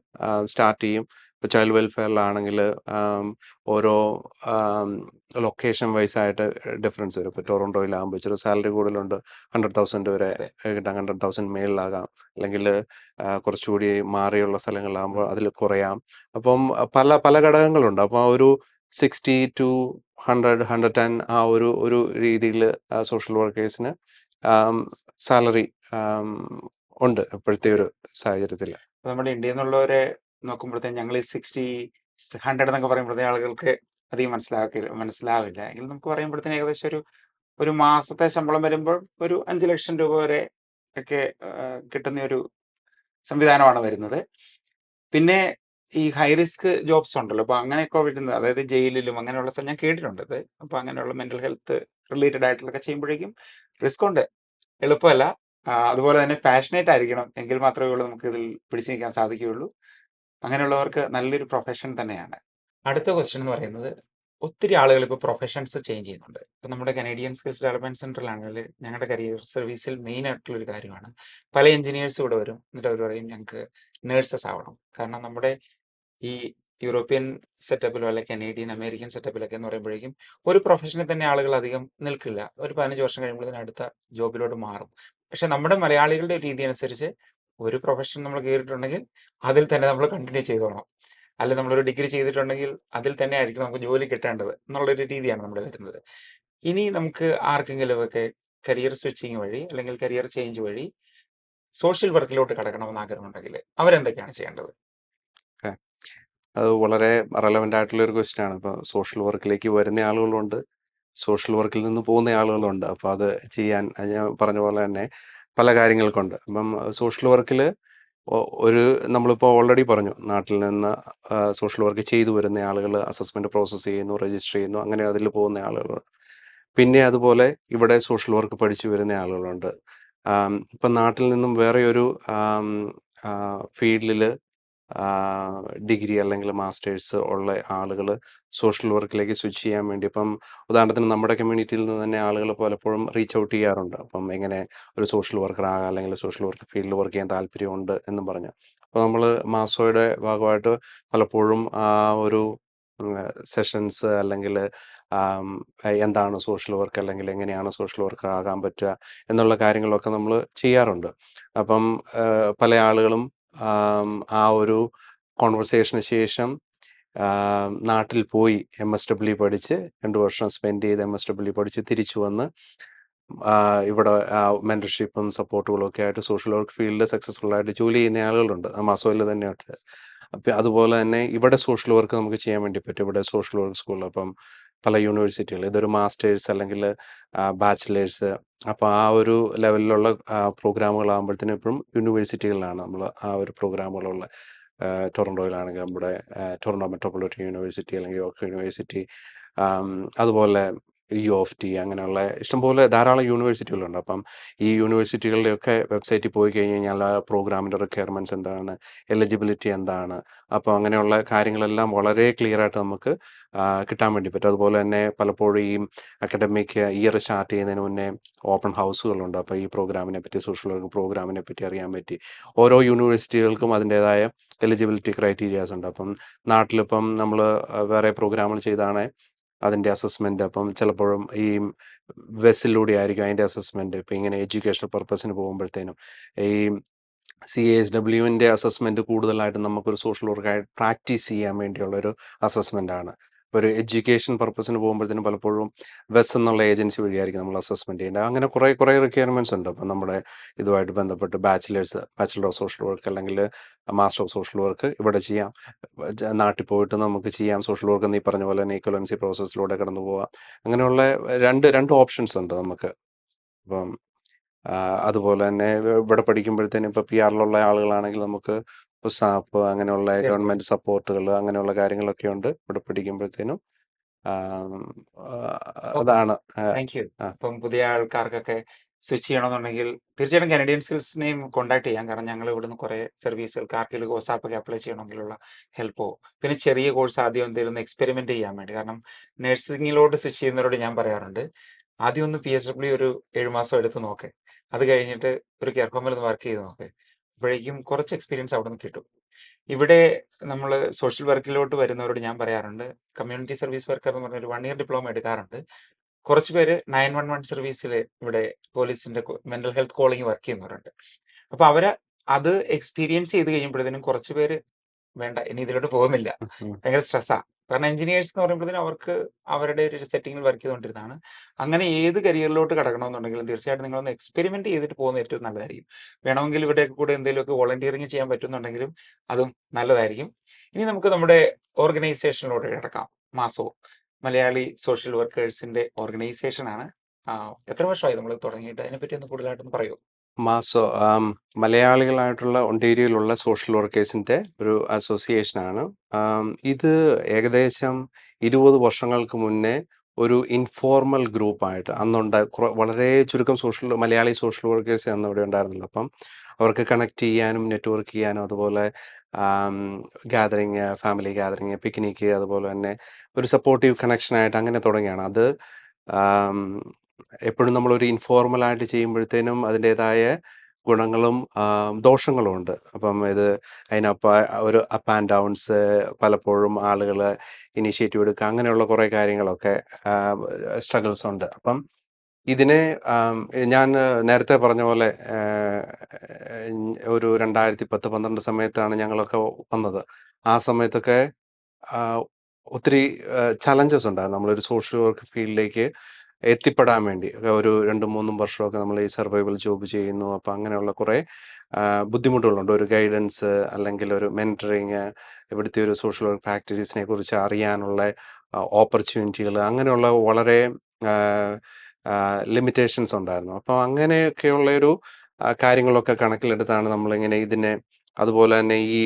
സ്റ്റാർട്ട് ചെയ്യും. ഇപ്പോൾ ചൈൽഡ് വെൽഫെയറിലാണെങ്കിൽ ഓരോ ലൊക്കേഷൻ വൈസ് ആയിട്ട് ഡിഫറൻസ് വരും. ഇപ്പോൾ ടൊറൻറ്റോയിലാകുമ്പോൾ ഇച്ചിരി സാലറി കൂടുതലുണ്ട്, 100,000 വരെ അതെ. കിട്ടാം, 100,000 മേളിലാകാം. അല്ലെങ്കിൽ കുറച്ചുകൂടി മാറിയുള്ള സ്ഥലങ്ങളിലാകുമ്പോൾ അതിൽ കുറയാം. അപ്പം പല പല ഘടകങ്ങളുണ്ട്. അപ്പോൾ ഒരു 60 to 100, 110 ആ ഒരു രീതിയിൽ സോഷ്യൽ വർക്കേഴ്സിന് സാലറി ഉണ്ട് ഇപ്പോഴത്തെ ഒരു സാഹചര്യത്തിൽ. ഇപ്പൊ നമ്മുടെ ഇന്ത്യയിൽ നിന്നുള്ളവരെ നോക്കുമ്പോഴത്തേക്കും ഞങ്ങൾ ഈ 60, 100 എന്നൊക്കെ പറയുമ്പോഴത്തേക്കും ആളുകൾക്ക് അധികം മനസ്സിലാവില്ല. എങ്കിലും നമുക്ക് പറയുമ്പോഴത്തേക്കും ഏകദേശം ഒരു മാസത്തെ ശമ്പളം വരുമ്പോൾ ഒരു 5 ലക്ഷം രൂപ വരെ ഒക്കെ കിട്ടുന്ന ഒരു സംവിധാനമാണ് വരുന്നത്. പിന്നെ ഈ ഹൈ റിസ്ക് ജോബ്സ് ഉണ്ടല്ലോ, അപ്പൊ അങ്ങനെയൊക്കെ വരുന്നത്, അതായത് ജയിലിലും അങ്ങനെയുള്ള ഞാൻ കേട്ടിട്ടുണ്ട് ഇത്. അപ്പൊ അങ്ങനെയുള്ള മെന്റൽ ഹെൽത്ത് റിലേറ്റഡ് ആയിട്ടുള്ളതൊക്കെ ചെയ്യുമ്പോഴേക്കും റിസ്ക് ഉണ്ട്, എളുപ്പമല്ല. അതുപോലെ തന്നെ പാഷനേറ്റ് ആയിരിക്കണം, എങ്കിൽ മാത്രമേ ഉള്ളൂ നമുക്ക് ഇതിൽ പിടിച്ചു നിൽക്കാൻ സാധിക്കുകയുള്ളൂ. അങ്ങനെയുള്ളവർക്ക് നല്ലൊരു പ്രൊഫഷൻ തന്നെയാണ്. അടുത്ത ക്വസ്റ്റ്യൻ എന്ന് പറയുന്നത്, ഒത്തിരി ആളുകൾ ഇപ്പോൾ പ്രൊഫഷൻസ് ചേഞ്ച് ചെയ്യുന്നുണ്ട്. ഇപ്പൊ നമ്മുടെ കനേഡിയൻ സ്കിൽസ് ഡെവലപ്മെന്റ് സെന്ററിലാണെങ്കിൽ ഞങ്ങളുടെ കരിയർ സർവീസിൽ മെയിൻ ആയിട്ടുള്ള ഒരു കാര്യമാണ്, പല എഞ്ചിനീയേഴ്സ് ഇവിടെ വരും, എന്നിട്ട് അവർ പറയും ഞങ്ങൾക്ക് നേഴ്സസ് ആവണം. കാരണം നമ്മുടെ ഈ യൂറോപ്യൻ സെറ്റപ്പിലോ അല്ലെ കനേഡിയൻ അമേരിക്കൻ സെറ്റപ്പിലൊക്കെ എന്ന് പറയുമ്പോഴേക്കും ഒരു പ്രൊഫഷനിൽ തന്നെ ആളുകൾ അധികം നിൽക്കില്ല. ഒരു 15 വർഷം കഴിയുമ്പോഴത്തേന് അടുത്ത ജോബിലോട്ട് മാറും. പക്ഷെ നമ്മുടെ മലയാളികളുടെ രീതി അനുസരിച്ച് ഒരു പ്രൊഫഷൻ നമ്മൾ കയറിയിട്ടുണ്ടെങ്കിൽ അതിൽ തന്നെ നമ്മൾ കണ്ടിന്യൂ ചെയ്തോണം. അല്ലെങ്കിൽ നമ്മളൊരു ഡിഗ്രി ചെയ്തിട്ടുണ്ടെങ്കിൽ അതിൽ തന്നെ ആയിരിക്കും നമുക്ക് ജോലി കിട്ടേണ്ടത് എന്നുള്ളൊരു രീതിയാണ് നമ്മുടെ വരുന്നത്. ഇനി നമുക്ക് ആർക്കെങ്കിലുമൊക്കെ കരിയർ സ്വിച്ചിങ് വഴി അല്ലെങ്കിൽ കരിയർ ചേഞ്ച് വഴി സോഷ്യൽ വർക്കിലോട്ട് കടക്കണമെന്ന് ആഗ്രഹമുണ്ടെങ്കിൽ അവരെന്തൊക്കെയാണ് ചെയ്യേണ്ടത്? ഓക്കെ, അത് വളരെ റെലവൻ്റ് ആയിട്ടുള്ള ഒരു ക്വസ്റ്റ്യൻ ആണ്. ഇപ്പോൾ സോഷ്യൽ വർക്കിലേക്ക് വരുന്ന ആളുകളുണ്ട്, സോഷ്യൽ വർക്കിൽ നിന്ന് പോകുന്ന ആളുകളുണ്ട്. അപ്പോൾ അത് ചെയ്യാൻ ഞാൻ പറഞ്ഞ പോലെ തന്നെ പല കാര്യങ്ങൾക്കുണ്ട്. അപ്പം സോഷ്യൽ വർക്കിൽ ഒരു നമ്മളിപ്പോൾ ഓൾറെഡി പറഞ്ഞു, നാട്ടിൽ നിന്ന് സോഷ്യൽ വർക്ക് ചെയ്തു വരുന്ന ആളുകൾ അസസ്മെൻ്റ് പ്രോസസ്സ് ചെയ്യുന്നു, രജിസ്റ്റർ ചെയ്യുന്നു, അങ്ങനെ അതിൽ പോകുന്ന ആളുകൾ. പിന്നെ അതുപോലെ ഇവിടെ സോഷ്യൽ വർക്ക് പഠിച്ചു വരുന്ന ആളുകളുണ്ട്. ഇപ്പം നാട്ടിൽ നിന്നും വേറെ ഒരു ഫീൽഡിൽ ഡിഗ്രി അല്ലെങ്കിൽ മാസ്റ്റേഴ്സ് ഉള്ള ആളുകൾ സോഷ്യൽ വർക്കിലേക്ക് സ്വിച്ച് ചെയ്യാൻ വേണ്ടി, ഇപ്പം ഉദാഹരണത്തിന് നമ്മുടെ കമ്മ്യൂണിറ്റിയിൽ നിന്ന് തന്നെ ആളുകൾ പലപ്പോഴും റീച്ച് ഔട്ട് ചെയ്യാറുണ്ട്. അപ്പം എങ്ങനെ ഒരു സോഷ്യൽ വർക്കർ ആകാം, അല്ലെങ്കിൽ സോഷ്യൽ വർക്ക് ഫീൽഡിൽ വർക്ക് ചെയ്യാൻ താല്പര്യമുണ്ട് എന്നും പറഞ്ഞ്. അപ്പോൾ നമ്മൾ മാസോയുടെ ഭാഗമായിട്ട് പലപ്പോഴും ഒരു സെഷൻസ് അല്ലെങ്കിൽ എന്താണ് സോഷ്യൽ വർക്ക്, അല്ലെങ്കിൽ എങ്ങനെയാണ് സോഷ്യൽ വർക്കർ ആകാൻ പറ്റുക എന്നുള്ള കാര്യങ്ങളൊക്കെ നമ്മൾ ചെയ്യാറുണ്ട്. അപ്പം പല ആളുകളും ആ ഒരു കോൺവെർസേഷന് ശേഷം നാട്ടിൽ പോയി MSW പഠിച്ച് 2 വർഷം സ്പെൻഡ് ചെയ്ത് MSW പഠിച്ച് തിരിച്ചു വന്ന് ഇവിടെ മെൻറ്റർഷിപ്പും സപ്പോർട്ടുകളും ഒക്കെ ആയിട്ട് സോഷ്യൽ വർക്ക് ഫീൽഡിൽ സക്സസ്ഫുൾ ആയിട്ട് ജോലി ചെയ്യുന്ന ആളുകളുണ്ട്, മാസോയിൽ തന്നെയുണ്ട്. അപ്പം അതുപോലെ തന്നെ ഇവിടെ സോഷ്യൽ വർക്ക് നമുക്ക് ചെയ്യാൻ വേണ്ടി പറ്റും. ഇവിടെ സോഷ്യൽ വർക്ക് സ്കൂൾ, അപ്പം പല യൂണിവേഴ്സിറ്റികൾ, ഇതൊരു മാസ്റ്റേഴ്സ് അല്ലെങ്കിൽ ബാച്ചിലേഴ്സ്, അപ്പോൾ ആ ഒരു ലെവലിലുള്ള പ്രോഗ്രാമുകളാകുമ്പോഴത്തേനും ഇപ്പം യൂണിവേഴ്സിറ്റികളിലാണ് നമ്മൾ ആ ഒരു പ്രോഗ്രാമുകളുള്ള. ടൊറൻറ്റോയിലാണെങ്കിൽ നമ്മുടെ ടൊറൻറ്റോ മെട്രോപൊളിറ്റൻ യൂണിവേഴ്സിറ്റി അല്ലെങ്കിൽ യോർക്ക് യൂണിവേഴ്സിറ്റി, അതുപോലെ BOWP, അങ്ങനെയുള്ള ഇഷ്ടംപോലെ ധാരാളം യൂണിവേഴ്സിറ്റികളുണ്ട്. അപ്പം ഈ യൂണിവേഴ്സിറ്റികളുടെയൊക്കെ വെബ്സൈറ്റിൽ പോയി കഴിഞ്ഞ് കഴിഞ്ഞാൽ ആ പ്രോഗ്രാമിൻ്റെ റിക്വയർമെൻറ്റ്സ് എന്താണ്, എലിജിബിലിറ്റി എന്താണ്, അപ്പോൾ അങ്ങനെയുള്ള കാര്യങ്ങളെല്ലാം വളരെ ക്ലിയർ ആയിട്ട് നമുക്ക് കിട്ടാൻ വേണ്ടി പറ്റും. അതുപോലെ തന്നെ പലപ്പോഴും ഈ അക്കാഡമിക് ഇയർ സ്റ്റാർട്ട് ചെയ്യുന്നതിന് മുന്നേ ഓപ്പൺ ഹൗസുകളുണ്ട്. അപ്പോൾ ഈ പ്രോഗ്രാമിനെ പറ്റി, സോഷ്യൽ വർക്ക് പ്രോഗ്രാമിനെ പറ്റി അറിയാൻ പറ്റി. ഓരോ യൂണിവേഴ്സിറ്റികൾക്കും അതിൻ്റേതായ എലിജിബിലിറ്റി ക്രൈറ്റീരിയാസ് ഉണ്ട്. അപ്പം നാട്ടിലിപ്പം നമ്മൾ വേറെ പ്രോഗ്രാമുകൾ ചെയ്താണ് അതിൻ്റെ അസസ്മെൻറ്റ്. അപ്പം ചിലപ്പോഴും ഈ വെസ്സിലൂടെ ആയിരിക്കും അതിൻ്റെ അസസ്മെൻറ്റ്. ഇപ്പം ഇങ്ങനെ എഡ്യൂക്കേഷണൽ പർപ്പസിന് പോകുമ്പോഴത്തേനും ഈ CASWൻ്റെ അസസ്മെൻറ്റ് കൂടുതലായിട്ടും നമുക്കൊരു സോഷ്യൽ വർക്കായിട്ട് പ്രാക്ടീസ് ചെയ്യാൻ വേണ്ടിയുള്ളൊരു അസസ്മെൻ്റാണ്. ഒരു എഡ്യൂക്കേഷൻ പർപ്പസിന് പോകുമ്പോഴത്തേനും പലപ്പോഴും വെസ് എന്നുള്ള ഏജൻസി വഴിയായിരിക്കും നമ്മൾ അസസ്മെൻറ്റ് ചെയ്യേണ്ടത്. അങ്ങനെ കുറേ റിക്വയർമെൻറ്റ്സ് ഉണ്ട്. അപ്പം നമ്മുടെ ഇതുമായിട്ട് ബന്ധപ്പെട്ട് ബാച്ചിലർ ഓഫ് സോഷ്യൽ വർക്ക് അല്ലെങ്കിൽ മാസ്റ്റർ ഓഫ് സോഷ്യൽ വർക്ക് ഇവിടെ ചെയ്യാം. നാട്ടിൽ പോയിട്ട് നമുക്ക് ചെയ്യാം സോഷ്യൽ വർക്ക് എന്ന് ഈ പറഞ്ഞ പോലെ തന്നെ ഈക്വലൻസി പ്രോസസ്സിലൂടെ കടന്നു പോകാം. അങ്ങനെയുള്ള രണ്ട് ഓപ്ഷൻസ് ഉണ്ട് നമുക്ക്. അപ്പം അതുപോലെ തന്നെ ഇവിടെ പഠിക്കുമ്പോഴത്തേനും ഇപ്പോൾ PR-ലുള്ള ആളുകളാണെങ്കിൽ നമുക്ക് സാപ്പ് അങ്ങനെയുള്ള തീർച്ചയായും. ഗവൺമെൻറ് സപ്പോർട്ടുകൾ അങ്ങനെയുള്ള കാര്യങ്ങളൊക്കെ ഉണ്ട് ഇവിടെ പഠിക്കുമ്പോഴത്തേനും. ഓക്കെ, അതാണ്. Thank you. ആ അപ്പം പുതിയ ആൾക്കാർക്കൊക്കെ സ്വിച്ച് ചെയ്യണമെന്നുണ്ടെങ്കിൽ തീർച്ചയായിട്ടും കനഡിയൻ സ്കിൽസിനെയും കോൺടാക്ട് ചെയ്യാം. കാരണം ഞങ്ങൾ ഇവിടുന്ന് കുറേ സർവീസുകൾക്ക് ആർക്കെങ്കിലും കോസാപ്പൊക്കെ അപ്ലൈ ചെയ്യണമെങ്കിലുള്ള ഹെൽപ്പോ, പിന്നെ ചെറിയ കോഴ്സ് ആദ്യം എന്തെങ്കിലും ഒന്ന് എക്സ്പെരിമെന്റ് ചെയ്യാൻ വേണ്ടി. കാരണം നഴ്സിംഗിലോട്ട് സ്വിച്ച് ചെയ്യുന്നവരോട് ഞാൻ പറയാറുണ്ട്, ആദ്യം ഒന്ന് PSW ഒരു 7 മാസം എടുത്ത് നോക്ക്. അത് കഴിഞ്ഞിട്ട് ഒരു കെയർ ഹോമിൽ ഒന്ന് വർക്ക് ചെയ്ത് നോക്ക്. അപ്പോഴേക്കും കുറച്ച് എക്സ്പീരിയൻസ് അവിടെ നിന്ന് കിട്ടും. ഇവിടെ നമ്മൾ സോഷ്യൽ വർക്കിലോട്ട് വരുന്നവരോട് ഞാൻ പറയാറുണ്ട്, കമ്മ്യൂണിറ്റി സർവീസ് വർക്കർ എന്ന് പറഞ്ഞ ഒരു 1 ഇയർ ഡിപ്ലോമ എടുക്കാറുണ്ട്. കുറച്ച് പേര് 911 സർവീസിൽ ഇവിടെ പോലീസിന്റെ മെന്റൽ ഹെൽത്ത് കോളിംഗ് വർക്ക് ചെയ്യുന്നവരുണ്ട്. അപ്പൊ അവര് അത് എക്സ്പീരിയൻസ് ചെയ്ത് കഴിയുമ്പോഴത്തേനും കുറച്ച് പേര് വേണ്ട ഇനി ഇതിലോട്ട് പോകുന്നില്ല, ഭയങ്കര സ്ട്രെസ്സാ. കാരണം എഞ്ചിനീയേഴ്സ് എന്ന് പറയുമ്പോഴത്തേനും അവർക്ക് അവരുടെ ഒരു സെറ്റിങ്ങിൽ വർക്ക് ചെയ്തുകൊണ്ടിരുന്നതാണ്. അങ്ങനെ ഏത് കരിയറിലോട്ട് കടക്കണമെന്നുണ്ടെങ്കിലും തീർച്ചയായിട്ടും നിങ്ങളൊന്ന് എക്സ്പെരിമെന്റ് ചെയ്തിട്ട് പോകുന്നത് ഏറ്റവും നല്ലതായിരിക്കും. വേണമെങ്കിൽ ഇവിടെ കൂടെ എന്തെങ്കിലുമൊക്കെ വോളണ്ടിയറിങ് ചെയ്യാൻ പറ്റുന്നുണ്ടെങ്കിലും അതും നല്ലതായിരിക്കും. ഇനി നമുക്ക് നമ്മുടെ ഓർഗനൈസേഷനിലോട്ട് കിടക്കാം. മാസോ മലയാളി സോഷ്യൽ വർക്കേഴ്സിന്റെ ഓർഗനൈസേഷൻ ആണ്. എത്ര വർഷമായി നമ്മൾ തുടങ്ങിയിട്ട്? അതിനെപ്പറ്റി ഒന്ന് കൂടുതലായിട്ടൊന്ന് പറയൂ. മാസോ മലയാളികളായിട്ടുള്ള ഒണ്ടേരിയയിലുള്ള സോഷ്യൽ വർക്കേഴ്സിൻ്റെ ഒരു അസോസിയേഷനാണ്. ഇത് ഏകദേശം 20 വർഷങ്ങൾക്ക് മുന്നേ ഒരു ഇൻഫോർമൽ ഗ്രൂപ്പായിട്ട് വളരെ ചുരുക്കം മലയാളി സോഷ്യൽ വർക്കേഴ്സ് അന്ന് ഇവിടെ ഉണ്ടായിരുന്നുള്ളൂ. അപ്പം അവർക്ക് കണക്ട് ചെയ്യാനും നെറ്റ്വർക്ക് ചെയ്യാനും അതുപോലെ ഫാമിലി ഗ്യാതറിങ്, പിക്നിക്ക്, അതുപോലെ തന്നെ ഒരു സപ്പോർട്ടീവ് കണക്ഷനായിട്ട് അങ്ങനെ തുടങ്ങിയാണ്. അത് ആം, എപ്പോഴും നമ്മളൊരു ഇൻഫോർമലായിട്ട് ചെയ്യുമ്പോഴത്തേനും അതിൻ്റേതായ ഗുണങ്ങളും ദോഷങ്ങളും ഉണ്ട്. അപ്പം ഒരു അപ്പ് ആൻഡ് ഡൗൺസ്, പലപ്പോഴും ആളുകൾ ഇനീഷ്യേറ്റീവ് എടുക്കുക, അങ്ങനെയുള്ള കുറേ കാര്യങ്ങളൊക്കെ സ്ട്രഗിൾസ് ഉണ്ട്. അപ്പം ഇതിനെ ഞാൻ നേരത്തെ പറഞ്ഞ പോലെ ഒരു 2010-12 സമയത്താണ് ഞങ്ങളൊക്കെ വന്നത്. ആ സമയത്തൊക്കെ ആ, ഒത്തിരി ചലഞ്ചസ് ഉണ്ടായിരുന്നു നമ്മളൊരു സോഷ്യൽ വർക്ക് ഫീൽഡിലേക്ക് എത്തിപ്പെടാൻ വേണ്ടി. ഒരു 2-3 വർഷമൊക്കെ നമ്മൾ ഈ സർവൈവൽ ജോബ് ചെയ്യുന്നു. അപ്പം അങ്ങനെയുള്ള കുറേ ബുദ്ധിമുട്ടുകളുണ്ട്. ഒരു ഗൈഡൻസ് അല്ലെങ്കിൽ ഒരു മെൻറ്ററിങ്, ഇവിടുത്തെ ഒരു സോഷ്യൽ വർക്ക് പ്രാക്ടീസിനെ കുറിച്ച് അറിയാനുള്ള ഓപ്പർച്യൂണിറ്റികൾ, അങ്ങനെയുള്ള വളരെ ലിമിറ്റേഷൻസ് ഉണ്ടായിരുന്നു. അപ്പോൾ അങ്ങനെയൊക്കെയുള്ളൊരു കാര്യങ്ങളൊക്കെ കണക്കിലെടുത്താണ് നമ്മളിങ്ങനെ അതുപോലെ തന്നെ ഈ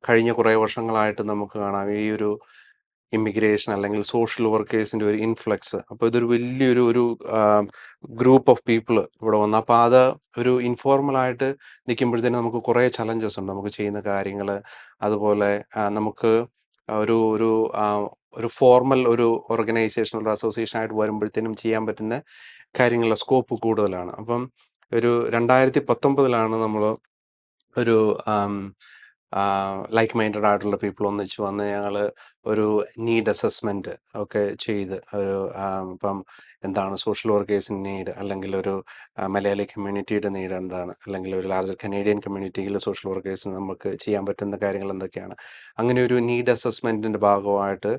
കഴിഞ്ഞ കുറേ വർഷങ്ങളായിട്ട് നമുക്ക് കാണാം ഈ ഒരു ഇമിഗ്രേഷൻ അല്ലെങ്കിൽ സോഷ്യൽ വർക്കേഴ്സിൻ്റെ ഒരു ഇൻഫ്ലക്സ്. അപ്പോൾ ഇതൊരു വലിയൊരു ഗ്രൂപ്പ് ഓഫ് പീപ്പിൾ ഇവിടെ വന്നു. അപ്പോൾ അത് ഒരു ഇൻഫോർമലായിട്ട് നിൽക്കുമ്പോഴത്തേനും നമുക്ക് കുറേ ചലഞ്ചസ് ഉണ്ട് നമുക്ക് ചെയ്യുന്ന കാര്യങ്ങൾ. അതുപോലെ നമുക്ക് ഒരു ഒരു ഒരു ഫോർമൽ ഒരു ഓർഗനൈസേഷൻ, ഒരു അസോസിയേഷനായിട്ട് വരുമ്പോഴത്തേനും ചെയ്യാൻ പറ്റുന്ന കാര്യങ്ങളുടെ സ്കോപ്പ് കൂടുതലാണ്. അപ്പം ഒരു 2019 നമ്മൾ ഒരു ലൈക്ക് മൈൻഡഡ് ആയിട്ടുള്ള പീപ്പിൾ ഒന്നിച്ച് വന്ന് ഞങ്ങൾ ഒരു നീഡ് അസസ്മെൻറ്റ് ഒക്കെ ചെയ്ത് ഇപ്പം എന്താണ് സോഷ്യൽ വർക്കേഴ്സിൻ്റെ നീഡ്, അല്ലെങ്കിൽ ഒരു മലയാളി കമ്മ്യൂണിറ്റിയുടെ നീഡ് എന്താണ്, അല്ലെങ്കിൽ ഒരു ലാർജർ കനേഡിയൻ കമ്മ്യൂണിറ്റിയിൽ സോഷ്യൽ വർക്കേഴ്സിന് നമുക്ക് ചെയ്യാൻ പറ്റുന്ന കാര്യങ്ങൾ എന്തൊക്കെയാണ്. അങ്ങനെ ഒരു നീഡ് അസസ്മെൻറ്റിൻ്റെ ഭാഗമായിട്ട്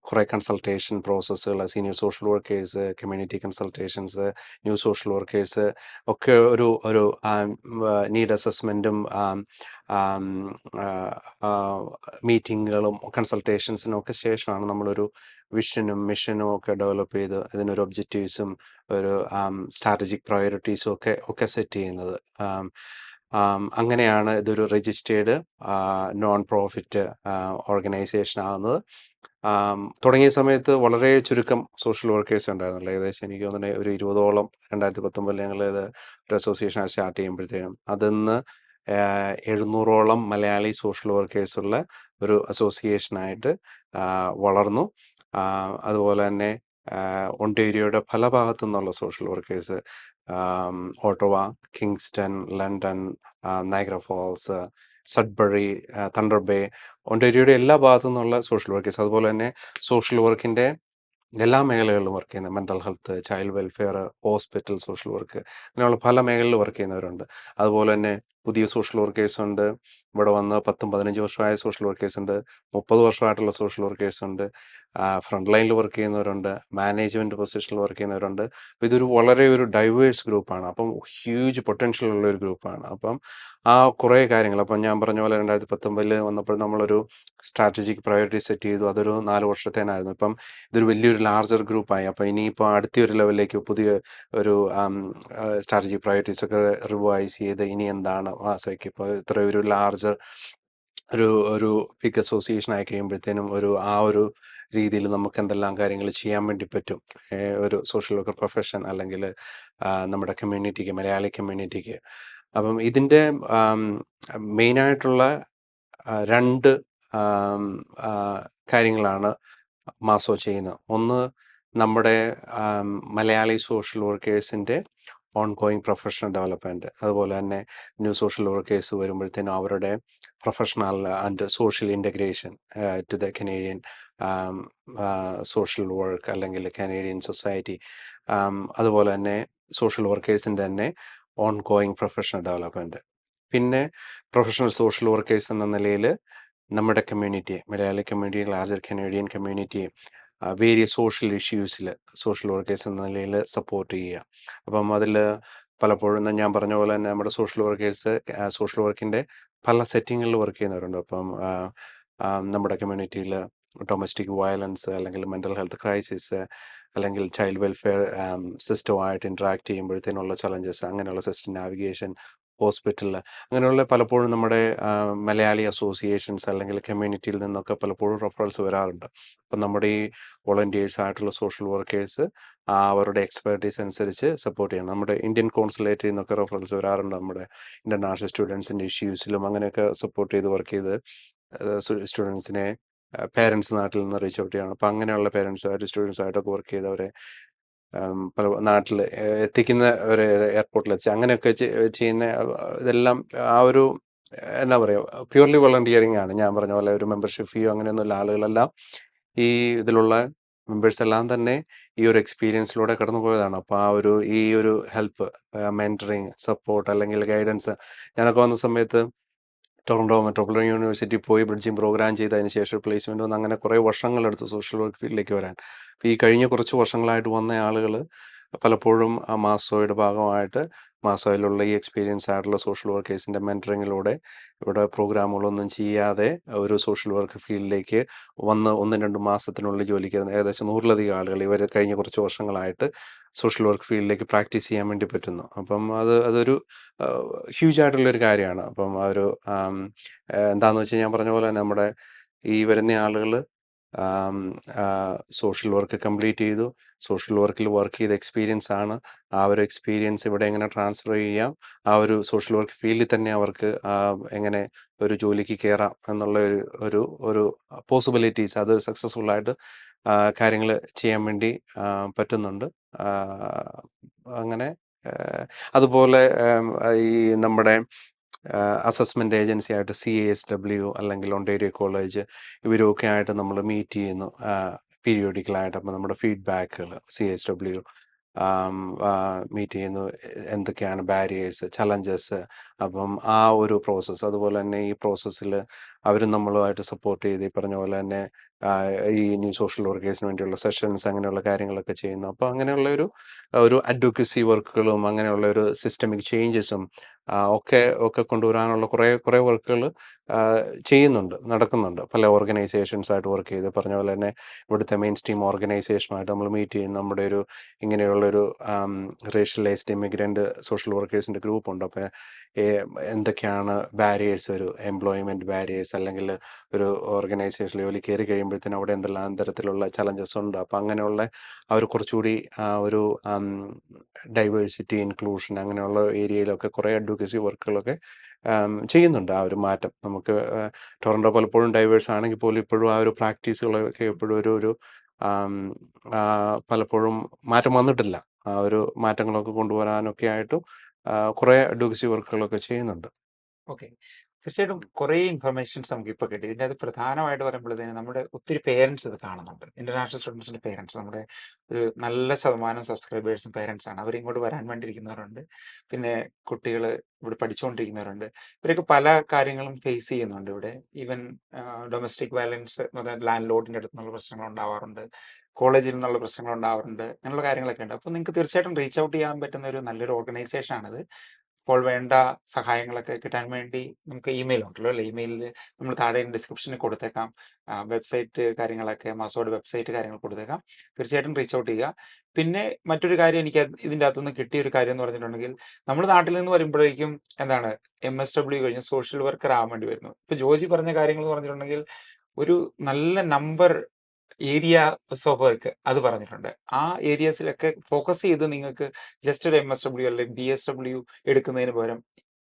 കുറേ കൺസൾട്ടേഷൻ പ്രോസസ്സുകൾ, senior social workers, community consultations, new social workers ഒക്കെ ഒരു നീഡ് അസസ്മെൻറ്റും മീറ്റിങ്ങുകളും കൺസൾട്ടേഷൻസിനും ഒക്കെ ശേഷമാണ് നമ്മളൊരു വിഷനും മിഷനും ഒക്കെ ഡെവലപ്പ് ചെയ്ത് ഇതിനൊരു ഒബ്ജക്റ്റീവ്സും ഒരു സ്ട്രാറ്റജിക് പ്രയോറിറ്റീസും ഒക്കെ സെറ്റ് ചെയ്യുന്നത്. അങ്ങനെയാണ് ഇതൊരു രജിസ്റ്റേർഡ് നോൺ പ്രോഫിറ്റ് ഓർഗനൈസേഷൻ ആകുന്നത്. തുടങ്ങിയ സമയത്ത് വളരെ ചുരുക്കം സോഷ്യൽ വർക്കേഴ്സ് ഉണ്ടായിരുന്നുള്ളൂ. ഏകദേശം എനിക്ക് തോന്നുന്നത് ഒരു 20ഓളം 2019 ഞങ്ങൾ ഇത് ഒരു അസോസിയേഷൻ സ്റ്റാർട്ട് ചെയ്യുമ്പോഴത്തേനും അതിന്ന് 700ഓളം മലയാളി സോഷ്യൽ വർക്കേഴ്സുള്ള ഒരു അസോസിയേഷനായിട്ട് വളർന്നു. അതുപോലെ തന്നെ ഒണ്ടേരിയോയുടെ പല ഭാഗത്തു നിന്നുള്ള social workers, Ottawa, Kingston, London, Niagara Falls, Sudbury, Thunder Bay, ഒണ്ടേരിയോയുടെ എല്ലാ ഭാഗത്തു നിന്നുള്ള സോഷ്യൽ വർക്കേഴ്സ്, അതുപോലെ തന്നെ സോഷ്യൽ വർക്കിൻ്റെ എല്ലാ മേഖലകളിലും വർക്ക് ചെയ്യുന്ന mental health, child welfare, hospital social work, അങ്ങനെയുള്ള പല മേഖലകളിൽ വർക്ക് ചെയ്യുന്നവരുണ്ട്. അതുപോലെ തന്നെ പുതിയ സോഷ്യൽ വർക്കേഴ്സ് ഉണ്ട്. ഇവിടെ വന്ന് 10-15 വർഷമായ സോഷ്യൽ വർക്കേഴ്സ് ഉണ്ട്. 30 വർഷമായിട്ടുള്ള സോഷ്യൽ വർക്കേഴ്സ് ഉണ്ട്. ഫ്രണ്ട് ലൈനിൽ വർക്ക് ചെയ്യുന്നവരുണ്ട്. മാനേജ്മെൻറ്റ് പൊസിഷനിൽ വർക്ക് ചെയ്യുന്നവരുണ്ട്. അപ്പോൾ ഇതൊരു വളരെ ഒരു ഡൈവേഴ്സ് ഗ്രൂപ്പാണ്. അപ്പം ഹ്യൂജ് പൊട്ടൻഷ്യൽ ഉള്ള ഒരു ഗ്രൂപ്പാണ്. അപ്പം കുറേ കാര്യങ്ങൾ, അപ്പം ഞാൻ പറഞ്ഞ പോലെ 2019 വന്നപ്പോൾ നമ്മളൊരു സ്ട്രാറ്റജിക് പ്രയോറിറ്റി സെറ്റ് ചെയ്തു. അതൊരു 4 വർഷത്തേനായിരുന്നു. ഇപ്പം ഇതൊരു വലിയൊരു ലാർജർ ഗ്രൂപ്പായി. അപ്പോൾ ഇനിയിപ്പോൾ അടുത്തൊരു ലെവലിലേക്ക് പുതിയ ഒരു സ്ട്രാറ്റജിക് പ്രയോറിറ്റീസ് ഒക്കെ റിവൈസ് ചെയ്ത് ഇനി എന്താണ് മാസയ്ക്ക് ഇപ്പോൾ ഇത്ര ഒരു ലാർജർ ഒരു ബിഗ് അസോസിയേഷൻ ആയി കഴിയുമ്പോഴത്തേനും ഒരു രീതിയിൽ നമുക്ക് എന്തെല്ലാം കാര്യങ്ങൾ ചെയ്യാൻ വേണ്ടി പറ്റും ഒരു സോഷ്യൽ വർക്കർ പ്രൊഫഷൻ, അല്ലെങ്കിൽ നമ്മുടെ കമ്മ്യൂണിറ്റിക്ക്, മലയാളി കമ്മ്യൂണിറ്റിക്ക്. അപ്പം ഇതിൻ്റെ മെയിനായിട്ടുള്ള 2 കാര്യങ്ങളാണ് മാസോ ചെയ്യുന്നത്. ഒന്ന്, നമ്മുടെ മലയാളി സോഷ്യൽ വർക്കേഴ്സിൻ്റെ ഓൺഗോയിങ് പ്രൊഫഷണൽ ഡെവലപ്മെൻറ്റ്. അതുപോലെ തന്നെ ന്യൂ സോഷ്യൽ വർക്കേഴ്സ് വരുമ്പോഴത്തേനും അവരുടെ professional and social integration to the Canadian social work അല്ലെങ്കിൽ കനേഡിയൻ സൊസൈറ്റി. അതുപോലെ തന്നെ സോഷ്യൽ വർക്കേഴ്സിൻ്റെ തന്നെ ഓൺഗോയിങ് പ്രൊഫഷണൽ ഡെവലപ്മെൻറ്റ്. പിന്നെ പ്രൊഫഷണൽ സോഷ്യൽ വർക്കേഴ്സ് എന്ന നിലയിൽ നമ്മുടെ കമ്മ്യൂണിറ്റിയെ, മലയാളി കമ്മ്യൂണിറ്റി, ലാർജർ കനേഡിയൻ കമ്മ്യൂണിറ്റിയെ വേരിയസ് സോഷ്യൽ ഇഷ്യൂസിൽ സോഷ്യൽ വർക്കേഴ്സ് എന്ന നിലയിൽ സപ്പോർട്ട് ചെയ്യുക. അപ്പം അതിൽ പലപ്പോഴും ഞാൻ പറഞ്ഞ പോലെ തന്നെ നമ്മുടെ സോഷ്യൽ വർക്കേഴ്സ് സോഷ്യൽ വർക്കിൻ്റെ പല സെറ്റിങ്ങളിൽ വർക്ക് ചെയ്യുന്നവരുണ്ട്. അപ്പം നമ്മുടെ കമ്മ്യൂണിറ്റിയിൽ ഡൊമസ്റ്റിക് വയലൻസ് അല്ലെങ്കിൽ മെൻ്റൽ ഹെൽത്ത് ക്രൈസിസ് അല്ലെങ്കിൽ ചൈൽഡ് വെൽഫെയർ സിസ്റ്റമായിട്ട് ഇൻട്രാക്ട് ചെയ്യുമ്പോഴത്തേനുള്ള ചലഞ്ചസ്, അങ്ങനെയുള്ള സിസ്റ്റം നാവിഗേഷൻ, ഹോസ്പിറ്റലിൽ, അങ്ങനെയുള്ള പലപ്പോഴും നമ്മുടെ മലയാളി അസോസിയേഷൻസ് അല്ലെങ്കിൽ കമ്മ്യൂണിറ്റിയിൽ നിന്നൊക്കെ പലപ്പോഴും റെഫറൽസ് വരാറുണ്ട്. അപ്പം നമ്മുടെ ഈ വോളണ്ടിയേഴ്സ് ആയിട്ടുള്ള സോഷ്യൽ വർക്കേഴ്സ് അവരുടെ എക്സ്പെർട്ടീസ് അനുസരിച്ച് സപ്പോർട്ട് ചെയ്യണം. നമ്മുടെ ഇന്ത്യൻ കോൺസുലേറ്റിൽ നിന്നൊക്കെ റെഫറൻസ് വരാറുണ്ട്. നമ്മുടെ ഇൻ്റർനാഷണൽ സ്റ്റുഡൻസിൻ്റെ ഇഷ്യൂസിലും അങ്ങനെയൊക്കെ സപ്പോർട്ട് ചെയ്ത് വർക്ക് ചെയ്ത് സ്റ്റുഡൻസിനെ പേരൻസ് നാട്ടിൽ നിന്ന് റീച്ച് ഔട്ട് ചെയ്യണം. അപ്പം അങ്ങനെയുള്ള പേരൻസുമായിട്ട് സ്റ്റുഡൻസായിട്ടൊക്കെ വർക്ക് ചെയ്തവരെ പല നാട്ടിൽ എത്തിക്കുന്ന ഒരു എയർപോർട്ടിൽ എത്തിച്ച് അങ്ങനെയൊക്കെ ചെയ്യുന്ന ഇതെല്ലാം ആ ഒരു എന്നാ പറയുക, പ്യൂർലി വളണ്ടിയറിങ് ആണ്. ഞാൻ പറഞ്ഞ പോലെ ഒരു മെമ്പർഷിപ്പ് ഫീയോ അങ്ങനെയൊന്നുമില്ല. ആളുകളെല്ലാം ഈ ഇതിലുള്ള മെമ്പേഴ്സ് എല്ലാം തന്നെ ഈ ഒരു എക്സ്പീരിയൻസിലൂടെ കടന്നു പോയതാണ്. അപ്പോൾ ഈ ഒരു ഹെൽപ്പ്, മെൻറ്ററിങ്, സപ്പോർട്ട് അല്ലെങ്കിൽ ഗൈഡൻസ്, ഞാനൊക്കെ വന്ന സമയത്ത് ടൊറൻറ്റോ മെട്രോപൊളിറ്റൻ യൂണിവേഴ്സിറ്റി പോയി ബ്രിഡ്ജിങ് പ്രോഗ്രാം ചെയ്ത് അതിന് ശേഷം പ്ലേസ്മെൻറ്റ് വന്ന് അങ്ങനെ കുറേ വർഷങ്ങളെടുത്ത് സോഷ്യൽ വർക്ക് ഫീൽഡിലേക്ക് വരാൻ. അപ്പോൾ ഈ കഴിഞ്ഞ കുറച്ച് വർഷങ്ങളായിട്ട് വന്ന ആളുകൾ പലപ്പോഴും ആ മാസ്വോയുടെ ഭാഗമായിട്ട് മാസ്വോയിലുള്ള ഈ എക്സ്പീരിയൻസ് ആയിട്ടുള്ള സോഷ്യൽ വർക്കേഴ്സിൻ്റെ മെൻറ്ററിങ്ങിലൂടെ ഇവിടെ പ്രോഗ്രാമുകളൊന്നും ചെയ്യാതെ ഒരു സോഷ്യൽ വർക്ക് ഫീൽഡിലേക്ക് വന്ന് 1-2 മാസത്തിനുള്ളിൽ ജോലിക്ക് വരുന്ന ഏകദേശം 100-ലധികം ആളുകൾ ഇവർ കഴിഞ്ഞ കുറച്ച് വർഷങ്ങളായിട്ട് സോഷ്യൽ വർക്ക് ഫീൽഡിലേക്ക് പ്രാക്ടീസ് ചെയ്യാൻ വേണ്ടി പറ്റുന്നു. അപ്പം അതൊരു ഹ്യൂജ് ആയിട്ടുള്ളൊരു കാര്യമാണ്. അപ്പം എന്താണെന്ന് വെച്ചാൽ ഞാൻ പറഞ്ഞ പോലെ തന്നെ നമ്മുടെ ഈ വരുന്ന ആളുകൾ സോഷ്യൽ വർക്ക് കംപ്ലീറ്റ് ചെയ്തു, സോഷ്യൽ വർക്കിൽ വർക്ക് ചെയ്ത എക്സ്പീരിയൻസ് ആണ്. ആ ഒരു എക്സ്പീരിയൻസ് ഇവിടെ എങ്ങനെ ട്രാൻസ്ഫർ ചെയ്യാം, ആ ഒരു സോഷ്യൽ വർക്ക് ഫീൽഡിൽ തന്നെ അവർക്ക് എങ്ങനെ ഒരു ജോലിക്ക് കയറാം എന്നുള്ള ഒരു ഒരു പോസിബിലിറ്റീസ്, അത് സക്സസ്ഫുള്ളായിട്ട് കാര്യങ്ങൾ ചെയ്യാൻ വേണ്ടി പറ്റുന്നുണ്ട്. അങ്ങനെ അതുപോലെ ഈ നമ്മുടെ അസസ്മെൻ്റ് ഏജൻസി ആയിട്ട് CASW അല്ലെങ്കിൽ ഒണ്ടേരിയോ കോളേജ് ഇവരൊക്കെ ആയിട്ട് നമ്മൾ മീറ്റ് ചെയ്യുന്നു പീരിയോഡിക്കലായിട്ട്. അപ്പം നമ്മുടെ ഫീഡ്ബാക്കുകൾ CASW മീറ്റ് ചെയ്യുന്നു, എന്തൊക്കെയാണ് ബാരിയേഴ്സ്, ചലഞ്ചസ്. അപ്പം ആ ഒരു പ്രോസസ്സ്, അതുപോലെ തന്നെ ഈ പ്രോസസ്സിൽ അവരും നമ്മളുമായിട്ട് സപ്പോർട്ട് ചെയ്ത് ഈ പറഞ്ഞ പോലെ തന്നെ ഈ ന്യൂ സോഷ്യൽ വർക്കേഴ്സിന് വേണ്ടിയുള്ള സെഷൻസ് അങ്ങനെയുള്ള കാര്യങ്ങളൊക്കെ ചെയ്യുന്നു. അപ്പോൾ അങ്ങനെയുള്ള ഒരു അഡ്വക്കസി വർക്കുകളും അങ്ങനെയുള്ള ഒരു സിസ്റ്റമിക് ചേഞ്ചസും ഒക്കെ കൊണ്ടുവരാനുള്ള കുറേ വർക്കുകൾ നടക്കുന്നുണ്ട്. പല ഓർഗനൈസേഷൻസായിട്ട് വർക്ക് ചെയ്ത് പറഞ്ഞ പോലെ തന്നെ ഇവിടുത്തെ മെയിൻ സ്ട്രീം ഓർഗനൈസേഷനുമായിട്ട് നമ്മൾ മീറ്റ് ചെയ്യും. നമ്മുടെ ഇങ്ങനെയുള്ളൊരു റേഷ്യലൈസ്ഡ് ഇമിഗ്രൻ്റ് സോഷ്യൽ വർക്കേഴ്സിൻ്റെ ഗ്രൂപ്പുണ്ട്. അപ്പോൾ എന്തൊക്കെയാണ് ബാരിയേഴ്സ്, ഒരു എംപ്ലോയ്മെൻറ്റ് ബാരിയേഴ്സ് അല്ലെങ്കിൽ ഒരു ഓർഗനൈസേഷനിൽ ജോലി കയറി കഴിയുമ്പോഴത്തേനും അവിടെ എന്തെല്ലാം തരത്തിലുള്ള ചലഞ്ചസ് ഉണ്ട്. അപ്പോൾ അങ്ങനെയുള്ള അവർ കുറച്ചുകൂടി ഒരു ഡൈവേഴ്സിറ്റി, ഇൻക്ലൂഷൻ അങ്ങനെയുള്ള ഏരിയയിലൊക്കെ കുറേ അഡ്വക്കസി വർക്കുകളൊക്കെ ചെയ്യുന്നുണ്ട്. ആ ഒരു മാറ്റം നമുക്ക് ടൊറൻറ്റോ പലപ്പോഴും ഡൈവേഴ്സ് ആണെങ്കിൽ പോലും ഇപ്പോഴും ആ ഒരു പ്രാക്ടീസുകളൊക്കെ എപ്പോഴും ഒരു പലപ്പോഴും മാറ്റം വന്നിട്ടില്ല. ആ ഒരു മാറ്റങ്ങളൊക്കെ കൊണ്ടുവരാനൊക്കെ ആയിട്ടും കുറേ അഡ്വക്കസി വർക്കുകളൊക്കെ ചെയ്യുന്നുണ്ട്. ഓക്കെ. തീർച്ചയായിട്ടും കുറേ ഇൻഫർമേഷൻസ് നമുക്ക് ഇപ്പോൾ കിട്ടി. ഇതിൻ്റെ അത് പ്രധാനമായിട്ട് പറയുമ്പോഴത്തേന് നമ്മുടെ ഒത്തിരി പേരൻസ് ഇത് കാണുന്നുണ്ട്. ഇന്റർനാഷണൽ സ്റ്റുഡൻസിൻ്റെ പേരൻസ്, നമ്മുടെ ഒരു നല്ല ശതമാനം സബ്സ്ക്രൈബേഴ്സും പേരൻസ് ആണ്. അവർ ഇങ്ങോട്ട് വരാൻ വേണ്ടിയിരിക്കുന്നവരുണ്ട്. പിന്നെ കുട്ടികൾ ഇവിടെ പഠിച്ചുകൊണ്ടിരിക്കുന്നവരുണ്ട്. ഇവരൊക്കെ പല കാര്യങ്ങളും ഫേസ് ചെയ്യുന്നുണ്ട് ഇവിടെ. ഈവൻ ഡൊമസ്റ്റിക് വയലൻസ് എന്ന് പറഞ്ഞാൽ ലാൻഡ് ലോഡിൻ്റെ അടുത്ത് നിന്നുള്ള പ്രശ്നങ്ങൾ ഉണ്ടാവാറുണ്ട്, കോളേജിൽ നിന്നുള്ള പ്രശ്നങ്ങൾ ഉണ്ടാവാറുണ്ട്, അങ്ങനെയുള്ള കാര്യങ്ങളൊക്കെ ഉണ്ട്. അപ്പോൾ നിങ്ങൾക്ക് തീർച്ചയായിട്ടും റീച്ച് ഔട്ട് ചെയ്യാൻ പറ്റുന്ന ഒരു നല്ലൊരു ഓർഗനൈസേഷൻ ആണിത്. അപ്പോൾ വേണ്ട സഹായങ്ങളൊക്കെ കിട്ടാൻ വേണ്ടി നമുക്ക് ഇമെയിൽ ഉണ്ടല്ലോ അല്ലേ? ഇമെയിലിൽ നമ്മൾ താഴെ ഡിസ്ക്രിപ്ഷനിൽ കൊടുത്തേക്കാം. വെബ്സൈറ്റ് കാര്യങ്ങളൊക്കെ, മാസ്വോയുടെ വെബ്സൈറ്റ് കാര്യങ്ങൾ കൊടുത്തേക്കാം. തീർച്ചയായിട്ടും റീച്ച് ഔട്ട് ചെയ്യുക. പിന്നെ മറ്റൊരു കാര്യം എനിക്ക് ഇതിൻ്റെ അകത്തുനിന്ന് കിട്ടിയ ഒരു കാര്യം എന്ന് പറഞ്ഞിട്ടുണ്ടെങ്കിൽ, നമ്മൾ നാട്ടിൽ നിന്ന് വരുമ്പോഴേക്കും എന്താണ് MSW കഴിഞ്ഞ് സോഷ്യൽ വർക്കർ ആവാൻ വേണ്ടി വരുന്നു. ഇപ്പൊ ജോജി പറഞ്ഞ കാര്യങ്ങൾ എന്ന് പറഞ്ഞിട്ടുണ്ടെങ്കിൽ ഒരു നല്ല നമ്പർ ഏരിയാസ് ഓഫ് വർക്ക് അത് പറഞ്ഞിട്ടുണ്ട്. ആ ഏരിയാസിലൊക്കെ ഫോക്കസ് ചെയ്ത് നിങ്ങൾക്ക് ജസ്റ്റ് ഒരു MSW അല്ലെങ്കിൽ BSW എടുക്കുന്നതിന് പകരം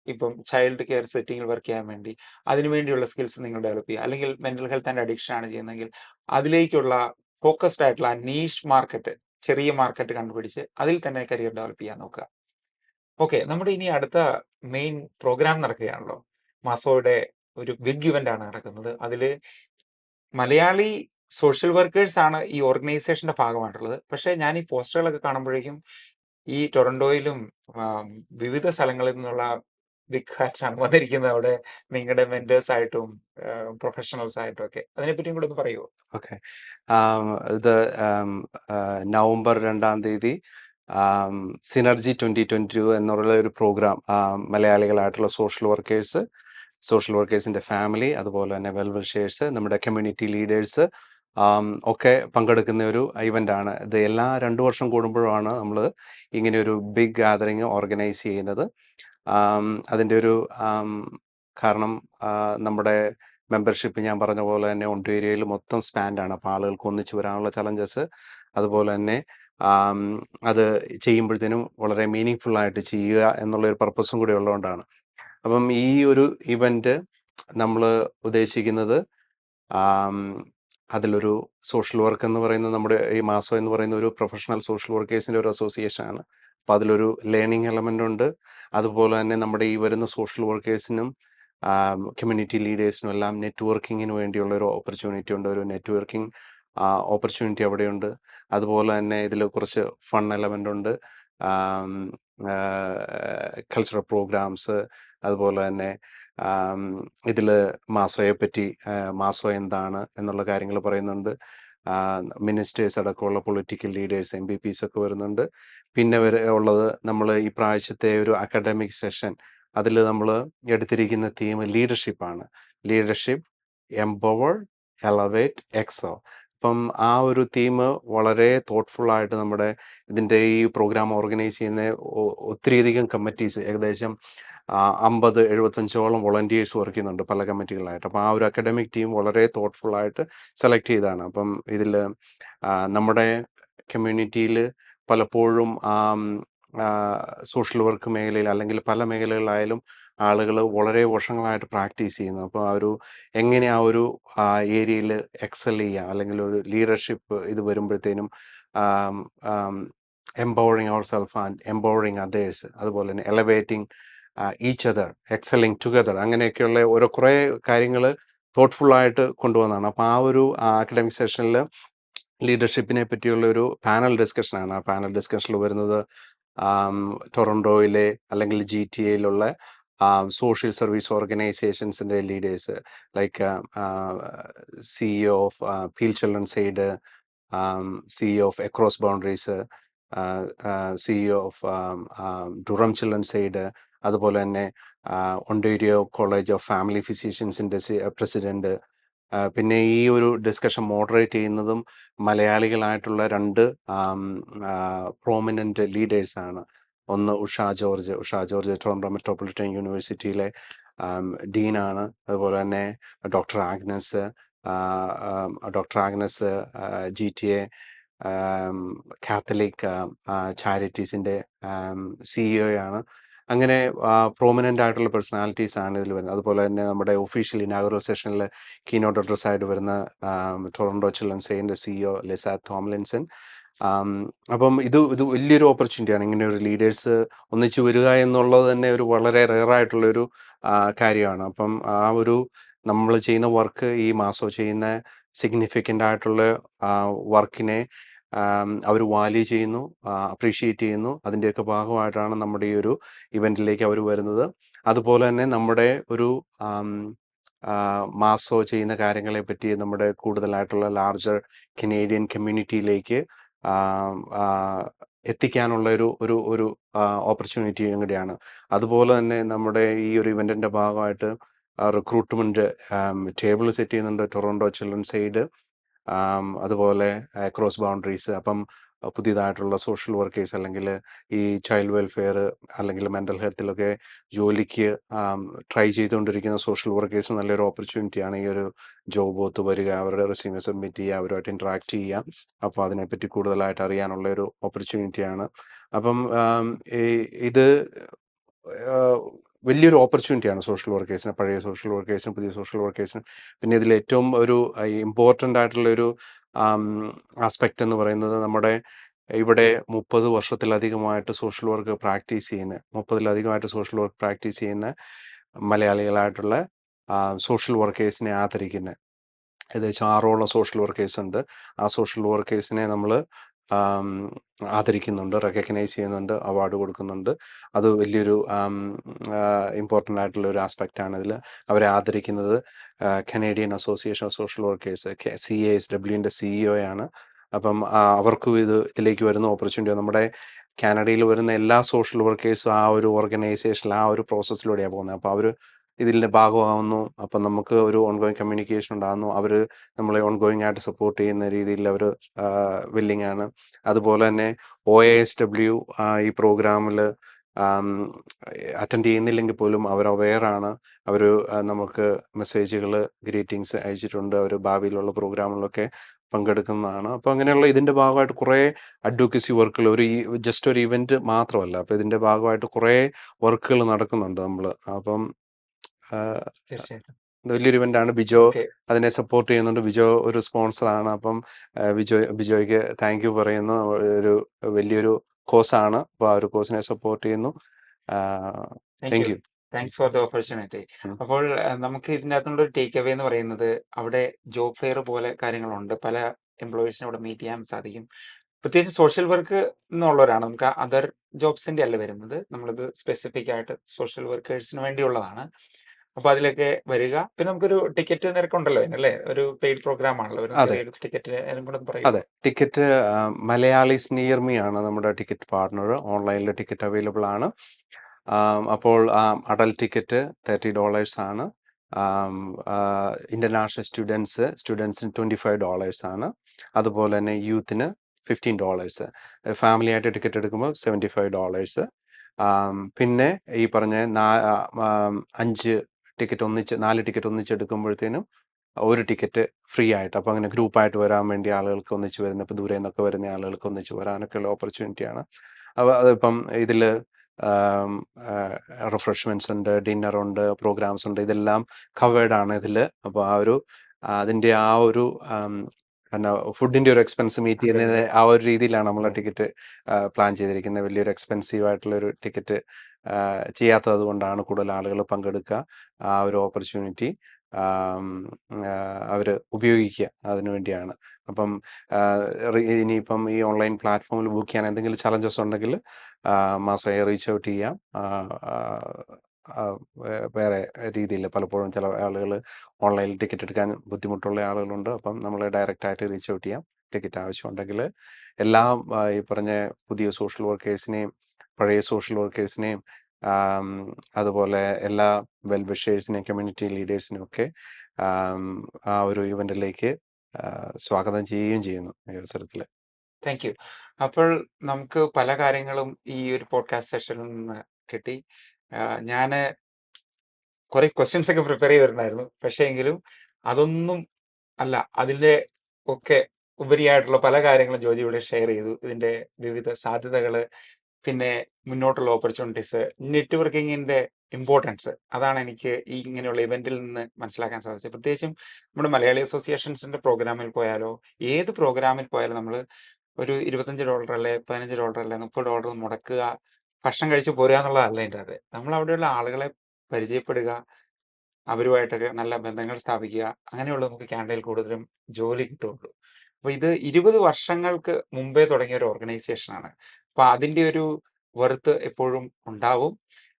ഇപ്പം ചൈൽഡ് കെയർ സെറ്റിങ്ങിൽ വർക്ക് ചെയ്യാൻ വേണ്ടി അതിനുവേണ്ടിയുള്ള സ്കിൽസ് നിങ്ങൾ ഡെവലപ്പ് ചെയ്യുക. അല്ലെങ്കിൽ മെന്റൽ ഹെൽത്ത് ആൻഡ് അഡിക്ഷൻ ആണ് ചെയ്യുന്നതെങ്കിൽ അതിലേക്കുള്ള ഫോക്കസ്ഡ് ആയിട്ടുള്ള നീഷ് മാർക്കറ്റ്, ചെറിയ മാർക്കറ്റ് കണ്ടുപിടിച്ച് അതിൽ തന്നെ കരിയർ ഡെവലപ്പ് ചെയ്യാൻ നോക്കുക. ഓക്കെ. നമ്മുടെ ഇനി അടുത്ത മെയിൻ പ്രോഗ്രാം നടക്കുകയാണല്ലോ. മാസോയുടെ ഒരു ബിഗ് ഇവന്റ് ആണ് നടക്കുന്നത്. അതില് മലയാളി സോഷ്യൽ വർക്കേഴ്സ് ആണ് ഈ ഓർഗനൈസേഷന്റെ ഭാഗമായിട്ടുള്ളത്. പക്ഷേ ഞാൻ ഈ പോസ്റ്ററുകളൊക്കെ കാണുമ്പോഴേക്കും ഈ ടൊറന്റോയിലും വിവിധ സ്ഥലങ്ങളിൽ നിന്നുള്ള ബിഗ് ഹാറ്റ്സ് ആണ് വന്നിരിക്കുന്നത് അവിടെ നിങ്ങളുടെ മെന്റേഴ്സ് ആയിട്ടും പ്രൊഫഷണൽസ് ആയിട്ടും ഒക്കെ. അതിനെപ്പറ്റിയും കൂടെ ഒന്ന് പറയുമോ? ഓക്കെ. ഇത് നവംബർ 2-ാം തീയതി സിനർജി 2022 എന്നുള്ള ഒരു പ്രോഗ്രാം മലയാളികളായിട്ടുള്ള സോഷ്യൽ വർക്കേഴ്സിൻ്റെ ഫാമിലി, അതുപോലെ തന്നെ വെൽ വിഷേഴ്സ്, നമ്മുടെ കമ്മ്യൂണിറ്റി ലീഡേഴ്സ് ഒക്കെ പങ്കെടുക്കുന്ന ഒരു ഇവൻ്റാണ്. ഇത് എല്ലാ 2 വർഷം കൂടുമ്പോഴാണ് നമ്മൾ ഇങ്ങനെ ഒരു ബിഗ് ഗാദറിങ് ഓർഗനൈസ് ചെയ്യുന്നത്. അതിൻ്റെ ഒരു കാരണം നമ്മുടെ മെമ്പർഷിപ്പ് ഞാൻ പറഞ്ഞ പോലെ തന്നെ ഒണ്ടേരിയയിൽ മൊത്തം സ്പാൻഡാണ്. അപ്പോൾ ആളുകൾക്ക് ഒന്നിച്ച് വരാനുള്ള ചലഞ്ചസ്, അതുപോലെ തന്നെ അത് ചെയ്യുമ്പോഴത്തേനും വളരെ മീനിങ് ഫുള്ളായിട്ട് ചെയ്യുക എന്നുള്ളൊരു പർപ്പസും കൂടി ഉള്ളതുകൊണ്ടാണ്. അപ്പം ഈ ഒരു ഇവൻ്റ് നമ്മൾ ഉദ്ദേശിക്കുന്നത് അതിലൊരു സോഷ്യൽ വർക്ക് എന്ന് പറയുന്നത്, നമ്മുടെ ഈ മാസോ എന്ന് പറയുന്ന ഒരു പ്രൊഫഷണൽ സോഷ്യൽ വർക്കേഴ്സിൻ്റെ ഒരു അസോസിയേഷൻ ആണ്. അപ്പോൾ അതിലൊരു ലേണിംഗ് എലമെൻ്റ് ഉണ്ട്. അതുപോലെ തന്നെ നമ്മുടെ ഈ വരുന്ന സോഷ്യൽ വർക്കേഴ്സിനും കമ്മ്യൂണിറ്റി ലീഡേഴ്സിനും എല്ലാം നെറ്റ്വർക്കിങ്ങിന് വേണ്ടിയുള്ള ഒരു ഓപ്പർച്യൂണിറ്റി ഉണ്ട്. ഒരു നെറ്റ്വർക്കിംഗ് ഓപ്പർച്യൂണിറ്റി അവിടെയുണ്ട്. അതുപോലെ തന്നെ ഇതിൽ കുറച്ച് ഫൺ എലമെൻ്റ് ഉണ്ട്. കൾച്ചറൽ പ്രോഗ്രാംസ്, അതുപോലെ തന്നെ ഇതിൽ മാസോയെ പറ്റി, മാസോ എന്താണ് എന്നുള്ള കാര്യങ്ങൾ പറയുന്നുണ്ട്. മിനിസ്റ്റേഴ്സ് അടക്കമുള്ള പൊളിറ്റിക്കൽ ലീഡേഴ്സ്, MPPs ഒക്കെ വരുന്നുണ്ട്. പിന്നെ ഉള്ളത് നമ്മൾ ഈ പ്രാവശ്യത്തെ ഒരു അക്കാഡമിക് സെഷൻ, അതിൽ നമ്മൾ എടുത്തിരിക്കുന്ന തീം ലീഡർഷിപ്പാണ്. Leadership, empower, elevate, excel. അപ്പം ആ ഒരു തീം വളരെ തോട്ട്ഫുള്ളായിട്ട് നമ്മുടെ ഇതിൻ്റെ ഈ പ്രോഗ്രാം ഓർഗനൈസ് ചെയ്യുന്ന ഒത്തിരിയധികം കമ്മിറ്റീസ്, ഏകദേശം 50-75ഓളം വോളണ്ടിയേഴ്സ് വർക്ക് ചെയ്യുന്നുണ്ട് പല കമ്മിറ്റികളായിട്ട്. അപ്പോൾ ആ ഒരു അക്കാഡമിക് ടീം വളരെ തോട്ട്ഫുള്ളായിട്ട് സെലക്ട് ചെയ്തതാണ്. അപ്പം ഇതിൽ നമ്മുടെ കമ്മ്യൂണിറ്റിയിൽ പലപ്പോഴും സോഷ്യൽ വർക്ക് മേഖലയിൽ അല്ലെങ്കിൽ പല മേഖലകളിലായാലും ആളുകൾ വളരെ വർഷങ്ങളായിട്ട് പ്രാക്ടീസ് ചെയ്യുന്നു. അപ്പോൾ ആ ഒരു എങ്ങനെ ആ ഒരു ഏരിയയിൽ എക്സൽ ചെയ്യുക, അല്ലെങ്കിൽ ഒരു ലീഡർഷിപ്പ് ഇത് വരുമ്പോഴത്തേനും empowering our self and empowering others, അതുപോലെ തന്നെ elevating each other, excelling together, അങ്ങനെയൊക്കെയുള്ള കുറേ കാര്യങ്ങൾ തോട്ട്ഫുള്ളായിട്ട് കൊണ്ടുവന്നതാണ്. അപ്പോൾ ആ ഒരു അക്കാഡമിക് സെഷനിൽ ലീഡർഷിപ്പിനെ പറ്റിയുള്ള ഒരു പാനൽ ഡിസ്കഷനാണ്. ആ പാനൽ ടോറന്റോയിൽ വരുന്നത് ടൊറന്റോയിലെ അല്ലെങ്കിൽ GTA-യിലുള്ള സോഷ്യൽ സർവീസ് ഓർഗനൈസേഷൻസിൻ്റെ leaders, like CEO of Peel children's aid, CEO of across boundaries, CEO of Durham children's aid, അതുപോലെ തന്നെ ഒണ്ടേരിയോ കോളേജ് ഓഫ് ഫാമിലി ഫിസിഷ്യൻസിൻ്റെ പ്രസിഡന്റ്. പിന്നെ ഈ ഒരു ഡിസ്കഷൻ മോഡറേറ്റ് ചെയ്യുന്നതും മലയാളികളായിട്ടുള്ള 2 പ്രോമിനൻ്റ് ലീഡേഴ്സാണ്. ഒന്ന് ഉഷ ജോർജ് ടൊറന്റോ മെട്രോപൊളിറ്റൻ യൂണിവേഴ്സിറ്റിയിലെ ഡീനാണ്. അതുപോലെ തന്നെ ഡോക്ടർ ആഗ്നസ് GTA കാത്തലിക് ചാരിറ്റീസിൻ്റെ CEO ആണ്. അങ്ങനെ പ്രോമിനൻ്റ് ആയിട്ടുള്ള പേഴ്സണാലിറ്റീസ് ആണ് ഇതിൽ വരുന്നത്. അതുപോലെ തന്നെ നമ്മുടെ ഒഫീഷ്യൽ ഇനാഗുറൽ സെഷനിൽ കീനോട്ട് അഡ്രസ് ആയിട്ട് വരുന്ന ടൊറന്റോ ചിൽഡ്രൻസ് എയ്ഡിൻ്റെ CEO ലിസാ തോംലിൻസൺ. അപ്പം ഇത് വലിയൊരു ഓപ്പർച്യൂണിറ്റിയാണ്. ഇങ്ങനെ ഒരു ലീഡേഴ്സ് ഒന്നിച്ച് വരിക എന്നുള്ളത് തന്നെ ഒരു വളരെ റെയറായിട്ടുള്ളൊരു കാര്യമാണ്. അപ്പം ആ ഒരു നമ്മൾ ചെയ്യുന്ന വർക്ക്, ഈ മാസോ ചെയ്യുന്ന സിഗ്നിഫിക്കൻ്റ് ആയിട്ടുള്ള വർക്കിനെ അവർ വാല്യൂ ചെയ്യുന്നു, അപ്രീഷിയേറ്റ് ചെയ്യുന്നു. അതിൻ്റെയൊക്കെ ഭാഗമായിട്ടാണ് നമ്മുടെ ഈ ഒരു ഇവൻറ്റിലേക്ക് അവർ വരുന്നത്. അതുപോലെ തന്നെ നമ്മുടെ ഒരു മാസോ ചെയ്യുന്ന കാര്യങ്ങളെ പറ്റി നമ്മുടെ കൂടുതലായിട്ടുള്ള ലാർജർ കനേഡിയൻ കമ്മ്യൂണിറ്റിയിലേക്ക് എത്തിക്കാനുള്ള ഒരു ഓപ്പർച്യൂണിറ്റിയും കൂടിയാണ്. അതുപോലെ തന്നെ നമ്മുടെ ഈ ഒരു ഇവൻറ്റിൻ്റെ ഭാഗമായിട്ട് റിക്രൂട്ട്മെൻറ്റ് ടേബിൾ സെറ്റ് ചെയ്യുന്നുണ്ട് ടൊറന്റോ ചിൽഡ്രൻസ് എയ്ഡ്, അതുപോലെ അക്രോസ് ബൗണ്ടറീസ്. അപ്പം പുതിയതായിട്ടുള്ള സോഷ്യൽ വർക്കേഴ്സ്, അല്ലെങ്കിൽ ഈ ചൈൽഡ് വെൽഫെയർ അല്ലെങ്കിൽ മെൻ്റൽ ഹെൽത്തിലൊക്കെ ജോലിക്ക് ട്രൈ ചെയ്തുകൊണ്ടിരിക്കുന്ന സോഷ്യൽ വർക്കേഴ്സ് നല്ലൊരു ഓപ്പർച്യൂണിറ്റിയാണ് ഈ ഒരു ജോബ് ഒത്ത് വരിക, അവരുടെ റെസ്യൂമെ സബ്മിറ്റ് ചെയ്യുക, അവരുമായിട്ട് ഇൻട്രാക്ട് ചെയ്യുക. അപ്പോൾ അതിനെപ്പറ്റി കൂടുതലായിട്ട് അറിയാനുള്ള ഒരു ഓപ്പർച്യൂണിറ്റിയാണ്. അപ്പം ഇത് വലിയൊരു ഓപ്പർച്യൂണിറ്റിയാണ് സോഷ്യൽ വർക്കേഴ്സിന്, പഴയ സോഷ്യൽ വർക്കേഴ്സിനും പുതിയ സോഷ്യൽ വർക്കേഴ്സിനും. പിന്നെ ഇതിൽ ഏറ്റവും ഒരു ഇമ്പോർട്ടൻ്റ് ആയിട്ടുള്ളൊരു ആസ്പെക്റ്റ് എന്ന് പറയുന്നത് നമ്മുടെ ഇവിടെ 30 വർഷത്തിലധികമായിട്ട് സോഷ്യൽ വർക്ക് പ്രാക്ടീസ് ചെയ്യുന്ന 30-ലധികമായിട്ട് സോഷ്യൽ വർക്ക് പ്രാക്ടീസ് ചെയ്യുന്ന മലയാളികളായിട്ടുള്ള സോഷ്യൽ വർക്കേഴ്സിനെ ആദരിക്കുന്നത്. ഏകദേശം 6ഓളം സോഷ്യൽ വർക്കേഴ്സ് ഉണ്ട്. ആ സോഷ്യൽ വർക്കേഴ്സിനെ നമ്മൾ ആദരിക്കുന്നുണ്ട്, റെക്കഗ്നൈസ് ചെയ്യുന്നുണ്ട്, അവാർഡ് കൊടുക്കുന്നുണ്ട്. അത് വലിയൊരു ഇമ്പോർട്ടൻ്റ് ആയിട്ടുള്ള ഒരു ആസ്പെക്റ്റാണ് ഇതിൽ. അവരെ ആദരിക്കുന്നത് Canadian association of social workers CASWൻ്റെ CEO ആണ്. അപ്പം അവർക്കും ഇതിലേക്ക് വരുന്ന ഓപ്പർച്യൂണിറ്റി, നമ്മുടെ കാനഡയിൽ വരുന്ന എല്ലാ സോഷ്യൽ വർക്കേഴ്സും ആ ഒരു ഓർഗനൈസേഷനിൽ ആ ഒരു പ്രോസസ്സിലൂടെയാണ് പോകുന്നത്. അപ്പോൾ അവർ ഇതിൻ്റെ ഭാഗമാകുന്നു. അപ്പം നമുക്ക് ഒരു ഓൺഗോയിങ് കമ്മ്യൂണിക്കേഷൻ ഉണ്ടാകുന്നു. അവർ നമ്മളെ ഓൺഗോയിങ് ആയിട്ട് സപ്പോർട്ട് ചെയ്യുന്ന രീതിയിൽ അവർ വില്ലിങ് ആണ്. അതുപോലെ തന്നെ OASW ഈ പ്രോഗ്രാമിൽ അറ്റൻഡ് ചെയ്യുന്നില്ലെങ്കിൽ പോലും അവർ അവെയറാണ്. അവർ നമുക്ക് മെസ്സേജുകൾ, ഗ്രീറ്റിങ്സ് അയച്ചിട്ടുണ്ട്. അവർ ഭാവിയിലുള്ള പ്രോഗ്രാമുകളിലൊക്കെ പങ്കെടുക്കുന്നതാണ്. അപ്പോൾ അങ്ങനെയുള്ള ഇതിൻ്റെ ഭാഗമായിട്ട് കുറേ അഡ്വക്കസി വർക്കുകൾ, ജസ്റ്റ് ഒരു ഇവൻറ്റ് മാത്രമല്ല. അപ്പോൾ ഇതിൻ്റെ ഭാഗമായിട്ട് കുറേ വർക്കുകൾ നടക്കുന്നുണ്ട് നമ്മൾ. അപ്പം തീർച്ചയായിട്ടും. ഇത് വലിയൊരു ഇവൻ്റാണ്. ബിജോ ഓക്കെ. അതിനെ സപ്പോർട്ട് ചെയ്യുന്നുണ്ട്. ബിജോ ഒരു സ്പോൺസറാണ്. അപ്പം ബിജോയ്ക്ക് താങ്ക് യു പറയുന്നു. ഒരു വലിയൊരു കോഴ്സാണ്. അപ്പോൾ ആ ഒരു കോഴ്സിനെ സപ്പോർട്ട് ചെയ്യുന്നു. Thank you. Thank U. Thanks for the opportunity. അപ്പോൾ നമുക്ക് ഇതിനകത്തുള്ള ഒരു ടേക്ക് അവേ എന്ന് പറയുന്നത്, അവിടെ ജോബ് ഫെയർ പോലെ കാര്യങ്ങളുണ്ട്. പല എംപ്ലോയീസിനെ അവിടെ മീറ്റ് ചെയ്യാൻ സാധിക്കും. പ്രത്യേകിച്ച് സോഷ്യൽ വർക്ക് എന്നുള്ളവരാണ്. നമുക്ക് അതർ ജോബ്സിന്റെ അല്ല വരുന്നത്. നമ്മളിത് സ്പെസിഫിക് ആയിട്ട് സോഷ്യൽ വർക്കേഴ്സിന് വേണ്ടിയുള്ളതാണ്. അപ്പൊ അതിലൊക്കെ വരിക. പിന്നെ നമുക്കൊരു ടിക്കറ്റ് നിരക്കുണ്ടല്ലോ അതിനല്ലേ? ഒരു പെയ്ഡ് പ്രോഗ്രാം ആണല്ലോ. ഒരു അതെ ചെറിയൊരു ടിക്കറ്റ് കൂടെ അതെ പറയുമോ? ടിക്കറ്റ് മലയാളീസ് നിയർ മീ ആണ് നമ്മുടെ ടിക്കറ്റ് പാർട്ണർ. ഓൺലൈനിൽ ടിക്കറ്റ് അവൈലബിൾ ആണ്. അപ്പോൾ അഡൽട്ട് ടിക്കറ്റ് $30 ആണ്. ഇൻ്റർനാഷണൽ സ്റ്റുഡൻസിന് $25 ആണ്. അതുപോലെ തന്നെ യൂത്തിന് $15. ഫാമിലി ആയിട്ട് ടിക്കറ്റ് എടുക്കുമ്പോൾ $75. പിന്നെ ഈ പറഞ്ഞ 4 ടിക്കറ്റ് ഒന്നിച്ചെടുക്കുമ്പോഴത്തേനും ഒരു ടിക്കറ്റ് ഫ്രീ ആയിട്ട്. അപ്പോൾ അങ്ങനെ ഗ്രൂപ്പായിട്ട് വരാൻ വേണ്ടി ആളുകൾക്ക് ഒന്നിച്ച് വരുന്ന, ഇപ്പോൾ ദൂരെ നിന്നൊക്കെ വരുന്ന ആളുകൾക്ക് ഒന്നിച്ച് വരാനൊക്കെയുള്ള ഓപ്പർച്യൂണിറ്റിയാണ്. അപ്പോൾ അതിപ്പം ഇതിൽ റിഫ്രഷ്മെൻറ്റ്സ് ഉണ്ട്, ഡിന്നറുണ്ട്, പ്രോഗ്രാംസ് ഉണ്ട്. ഇതെല്ലാം കവേർഡ് ആണ് ഇതിൽ. അപ്പോൾ അതിൻ്റെ ആ ഒരു പിന്നെ ഫുഡിൻ്റെ ഒരു എക്സ്പെൻസ് മീറ്റ് ചെയ്യുന്നതിന് ആ ഒരു രീതിയിലാണ് നമ്മൾ ടിക്കറ്റ് പ്ലാൻ ചെയ്തിരിക്കുന്നത്. വലിയൊരു എക്സ്പെൻസീവ് ആയിട്ടുള്ളൊരു ടിക്കറ്റ് ചെയ്യാത്തത് കൊണ്ടാണ് കൂടുതൽ ആളുകൾ പങ്കെടുക്കുക. ആ ഒരു ഓപ്പർച്യൂണിറ്റി അവർ ഉപയോഗിക്കുക അതിനു വേണ്ടിയാണ്. അപ്പം ഇനിയിപ്പം ഈ ഓൺലൈൻ പ്ലാറ്റ്ഫോമിൽ ബുക്ക് ചെയ്യാൻ എന്തെങ്കിലും ചലഞ്ചസ് ഉണ്ടെങ്കിൽ മാസ്വോയെ റീച്ച് ഔട്ട് ചെയ്യാം. വേറെ രീതിയിൽ പലപ്പോഴും ചില ആളുകൾ ഓൺലൈനിൽ ടിക്കറ്റ് എടുക്കാൻ ബുദ്ധിമുട്ടുള്ള ആളുകളുണ്ട്. അപ്പം നമ്മൾ ഡയറക്റ്റായിട്ട് റീച്ച് ഔട്ട് ചെയ്യാം. ടിക്കറ്റ് ആവശ്യമുണ്ടെങ്കിൽ എല്ലാം ഈ പറഞ്ഞ പുതിയ സോഷ്യൽ വർക്കേഴ്സിനെയും പഴയ സോഷ്യൽ വർക്കേഴ്സിനെയും അതുപോലെ എല്ലാ വെൽ വിഷേഴ്സിനെയും കമ്മ്യൂണിറ്റി ലീഡേഴ്സിനെയും ഒക്കെ ആ ഒരു ഇവൻറ്റിലേക്ക് സ്വാഗതം ചെയ്യുകയും ചെയ്യുന്നു ഈ അവസരത്തിൽ. Thank you. അപ്പോൾ നമുക്ക് പല കാര്യങ്ങളും ഈ ഒരു പോഡ്കാസ്റ്റ് സെഷനിൽ നിന്ന് കിട്ടി. ഞാൻ കുറെ ക്വസ്റ്റ്യൻസ് ഒക്കെ പ്രിപ്പയർ ചെയ്തിട്ടുണ്ടായിരുന്നു. പക്ഷേ എങ്കിലും അതൊന്നും അല്ല, അതിൻ്റെ ഒക്കെ ഉപരിയായിട്ടുള്ള പല കാര്യങ്ങളും ജോജി ഇവിടെ ഷെയർ ചെയ്തു. ഇതിന്റെ വിവിധ സാധ്യതകള്, പിന്നെ മുന്നോട്ടുള്ള ഓപ്പർച്യൂണിറ്റീസ്, നെറ്റ്വർക്കിങ്ങിന്റെ ഇമ്പോർട്ടൻസ്, അതാണ് എനിക്ക് ഈ ഇങ്ങനെയുള്ള ഇവന്റിൽ നിന്ന് മനസ്സിലാക്കാൻ സാധിച്ചത്. പ്രത്യേകിച്ചും നമ്മുടെ മലയാളി അസോസിയേഷൻസിന്റെ പ്രോഗ്രാമിൽ പോയാലോ, ഏത് പ്രോഗ്രാമിൽ പോയാലും നമ്മൾ ഒരു $25 അല്ലെ $15 അല്ലെ $30 മുടക്കുക, ഭക്ഷണം കഴിച്ച് പോരുക എന്നുള്ളതല്ല എൻ്റെ അത്. നമ്മൾ അവിടെയുള്ള ആളുകളെ പരിചയപ്പെടുക, അവരുമായിട്ടൊക്കെ നല്ല ബന്ധങ്ങൾ സ്ഥാപിക്കുക, അങ്ങനെയുള്ള നമുക്ക് കാനഡയിൽ കൂടുതലും ജോലി കിട്ടുള്ളൂ. അപ്പൊ ഇത് 20 വർഷങ്ങൾക്ക് മുമ്പേ തുടങ്ങിയ ഒരു ഓർഗനൈസേഷനാണ്. അപ്പൊ അതിന്റെ ഒരു വെർത്ത് എപ്പോഴും ഉണ്ടാവും.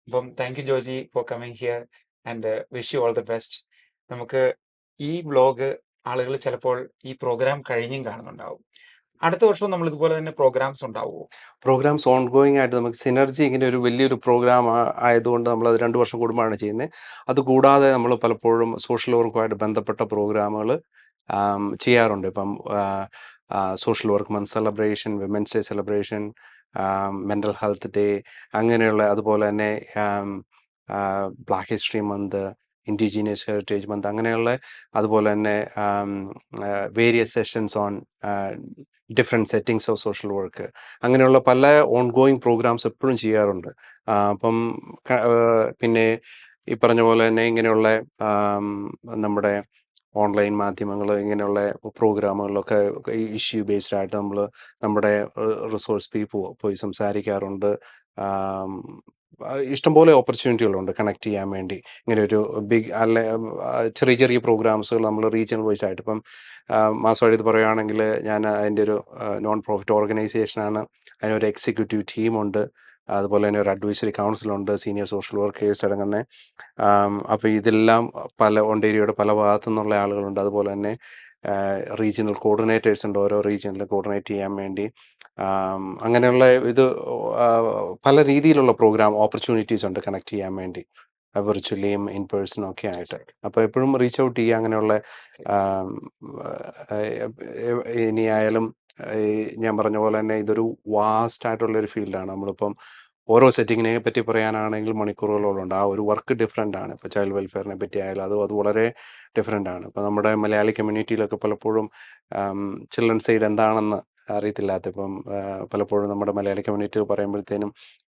അപ്പം thank you Joji for coming here and wish you all the best. നമുക്ക് ഈ വ്ലോഗ് ആളുകൾ ചിലപ്പോൾ ഈ പ്രോഗ്രാം കഴിഞ്ഞും കാണുന്നുണ്ടാവും. അടുത്ത വർഷം നമ്മൾ ഇതുപോലെ തന്നെ പ്രോഗ്രാംസ് ഉണ്ടാവുമോ? പ്രോഗ്രാംസ് ഓൺഗോയിങ് ആയിട്ട് നമുക്ക് സിനർജി ഇങ്ങനെ ഒരു വലിയൊരു പ്രോഗ്രാം ആയതുകൊണ്ട് നമ്മളത് 2 വർഷം കൂടുമ്പോഴാണ് ചെയ്യുന്നത്. അതുകൂടാതെ നമ്മൾ പലപ്പോഴും സോഷ്യൽ വർക്കുമായിട്ട് ബന്ധപ്പെട്ട പ്രോഗ്രാമുകൾ ചെയ്യാറുണ്ട്. ഇപ്പം social work month celebration, women's day celebration, mental health day, അങ്ങനെയുള്ള, അതുപോലെ തന്നെ black history month, indigenous heritage month, അങ്ങനെയുള്ള, അതുപോലെ തന്നെ various sessions on different settings of social work, അങ്ങനെയുള്ള പല ഓൺഗോയിങ് പ്രോഗ്രാംസ് എപ്പോഴും ചെയ്യാറുണ്ട്. അപ്പം പിന്നെ ഈ പറഞ്ഞ പോലെ തന്നെ ഇങ്ങനെയുള്ള നമ്മുടെ ഓൺലൈൻ മാധ്യമങ്ങൾ ഇങ്ങനെയുള്ള പ്രോഗ്രാമുകളിലൊക്കെ ഇഷ്യൂ ബേസ്ഡ് ആയിട്ട് നമ്മൾ നമ്മുടെ റിസോഴ്സ് പോയി സംസാരിക്കാറുണ്ട്. ആം, ഇഷ്ടംപോലെ ഓപ്പർച്യൂണിറ്റികളുണ്ട് കണക്ട് ചെയ്യാൻ വേണ്ടി. ഇങ്ങനെ ഒരു ബിഗ് അല്ലെ ചെറിയ ചെറിയ പ്രോഗ്രാംസുകൾ നമ്മൾ റീജിയണൽ വൈസ് ആയിട്ട് ഇപ്പം മാസമായിട്ട് ഇത് പറയുകയാണെങ്കിൽ ഞാൻ അതിൻ്റെ ഒരു നോൺ പ്രോഫിറ്റ് ഓർഗനൈസേഷനാണ്. അതിനൊരു എക്സിക്യൂട്ടീവ് ടീമുണ്ട്, അതുപോലെ തന്നെ ഒരു അഡ്വൈസറി കൗൺസിലുണ്ട്, സീനിയർ സോഷ്യൽ വർക്കേഴ്സ് അടങ്ങുന്ന. അപ്പോൾ ഇതെല്ലാം ഒണ്ടേരിയയുടെ പല ഭാഗത്തു നിന്നുള്ള ആളുകളുണ്ട്. അതുപോലെ തന്നെ റീജിയണൽ കോർഡിനേറ്റേഴ്സ് ഉണ്ട്, ഓരോ റീജിയനിൽ കോർഡിനേറ്റ് ചെയ്യാൻ വേണ്ടി. അങ്ങനെയുള്ള ഇത് ആ, പല രീതിയിലുള്ള പ്രോഗ്രാം ഓപ്പർച്യൂണിറ്റീസ് ഉണ്ട് കണക്ട് ചെയ്യാൻ വേണ്ടി, വിർച്വലിയും ഇൻ പേഴ്സണും ഒക്കെ ആയിട്ട്. അപ്പോൾ എപ്പോഴും റീച്ച് ഔട്ട് ചെയ്യുക. അങ്ങനെയുള്ള ആം, ഇനിയായാലും ഞാൻ പറഞ്ഞ പോലെ തന്നെ ഇതൊരു വാസ്റ്റ് ആയിട്ടുള്ളൊരു ഫീൽഡാണ്. നമ്മളിപ്പം ഓരോ സെറ്റിങ്ങിനെ പറ്റി പറയാനാണെങ്കിൽ മണിക്കൂറുകളോളം. ആ ഒരു വർക്ക് ഡിഫറെൻ്റ് ആണ്. ഇപ്പോൾ ചൈൽഡ് വെൽഫെയറിനെ പറ്റി ആയാലും അത് വളരെ ഡിഫറെൻ്റ് ആണ്. ഇപ്പോൾ നമ്മുടെ മലയാളി കമ്മ്യൂണിറ്റിയിലൊക്കെ പലപ്പോഴും ചിൽഡ്രൻസ് എയ്ഡ് എന്താണെന്ന് അറിയത്തില്ലാത്ത, ഇപ്പം പലപ്പോഴും നമ്മുടെ മലയാളി കമ്മ്യൂണിറ്റി പറയുമ്പോഴത്തേനും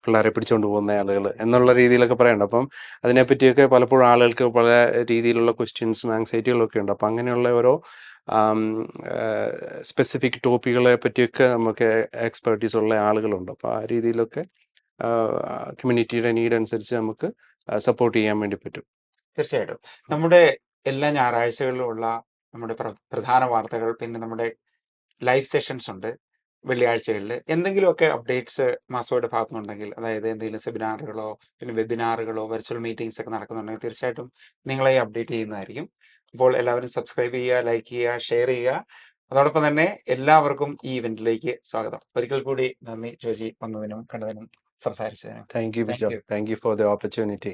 പിള്ളേരെ പിടിച്ചുകൊണ്ട് പോകുന്ന ആളുകൾ എന്നുള്ള രീതിയിലൊക്കെ പറയുന്നുണ്ട്. അപ്പം അതിനെപ്പറ്റിയൊക്കെ പലപ്പോഴും ആളുകൾക്ക് പല രീതിയിലുള്ള ക്വസ്റ്റ്യൻസും ആങ്സൈറ്റികളും ഒക്കെ ഉണ്ട്. അപ്പം അങ്ങനെയുള്ള ഓരോ സ്പെസിഫിക് ടോപ്പിക്കുകളെ പറ്റിയൊക്കെ നമുക്ക് എക്സ്പെർട്ടീസ് ഉള്ള ആളുകളുണ്ട്. അപ്പോൾ ആ രീതിയിലൊക്കെ കമ്മ്യൂണിറ്റിയുടെ നീഡ് അനുസരിച്ച് നമുക്ക് സപ്പോർട്ട് ചെയ്യാൻ വേണ്ടി പറ്റും. തീർച്ചയായിട്ടും. നമ്മുടെ എല്ലാ ഞായറാഴ്ചകളിലും ഉള്ള നമ്മുടെ പ്രധാന വാർത്തകൾ, പിന്നെ നമ്മുടെ ലൈവ് സെഷൻസ് ഉണ്ട് വെള്ളിയാഴ്ചകളിൽ. എന്തെങ്കിലുമൊക്കെ അപ്ഡേറ്റ്സ് മാസോയുടെ ഭാഗത്തുനിന്നുണ്ടെങ്കിൽ, അതായത് എന്തെങ്കിലും സെമിനാറുകളോ പിന്നെ വെബിനാറുകളോ വെർച്വൽ മീറ്റിംഗ്സ് ഒക്കെ നടക്കുന്നുണ്ടെങ്കിൽ തീർച്ചയായിട്ടും നിങ്ങളെ അപ്ഡേറ്റ് ചെയ്യുന്നതായിരിക്കും. അപ്പോൾ എല്ലാവരും സബ്സ്ക്രൈബ് ചെയ്യുക, ലൈക്ക് ചെയ്യുക, ഷെയർ ചെയ്യുക. അതോടൊപ്പം തന്നെ എല്ലാവർക്കും ഈ ഇവന്റിലേക്ക് സ്വാഗതം. ഒരിക്കൽ കൂടി നന്ദി ജോജി, വന്നതിനും കണ്ടതിനും സംസാരിച്ചതിനും. Thank you thank Bijo. You. Thank you for the opportunity.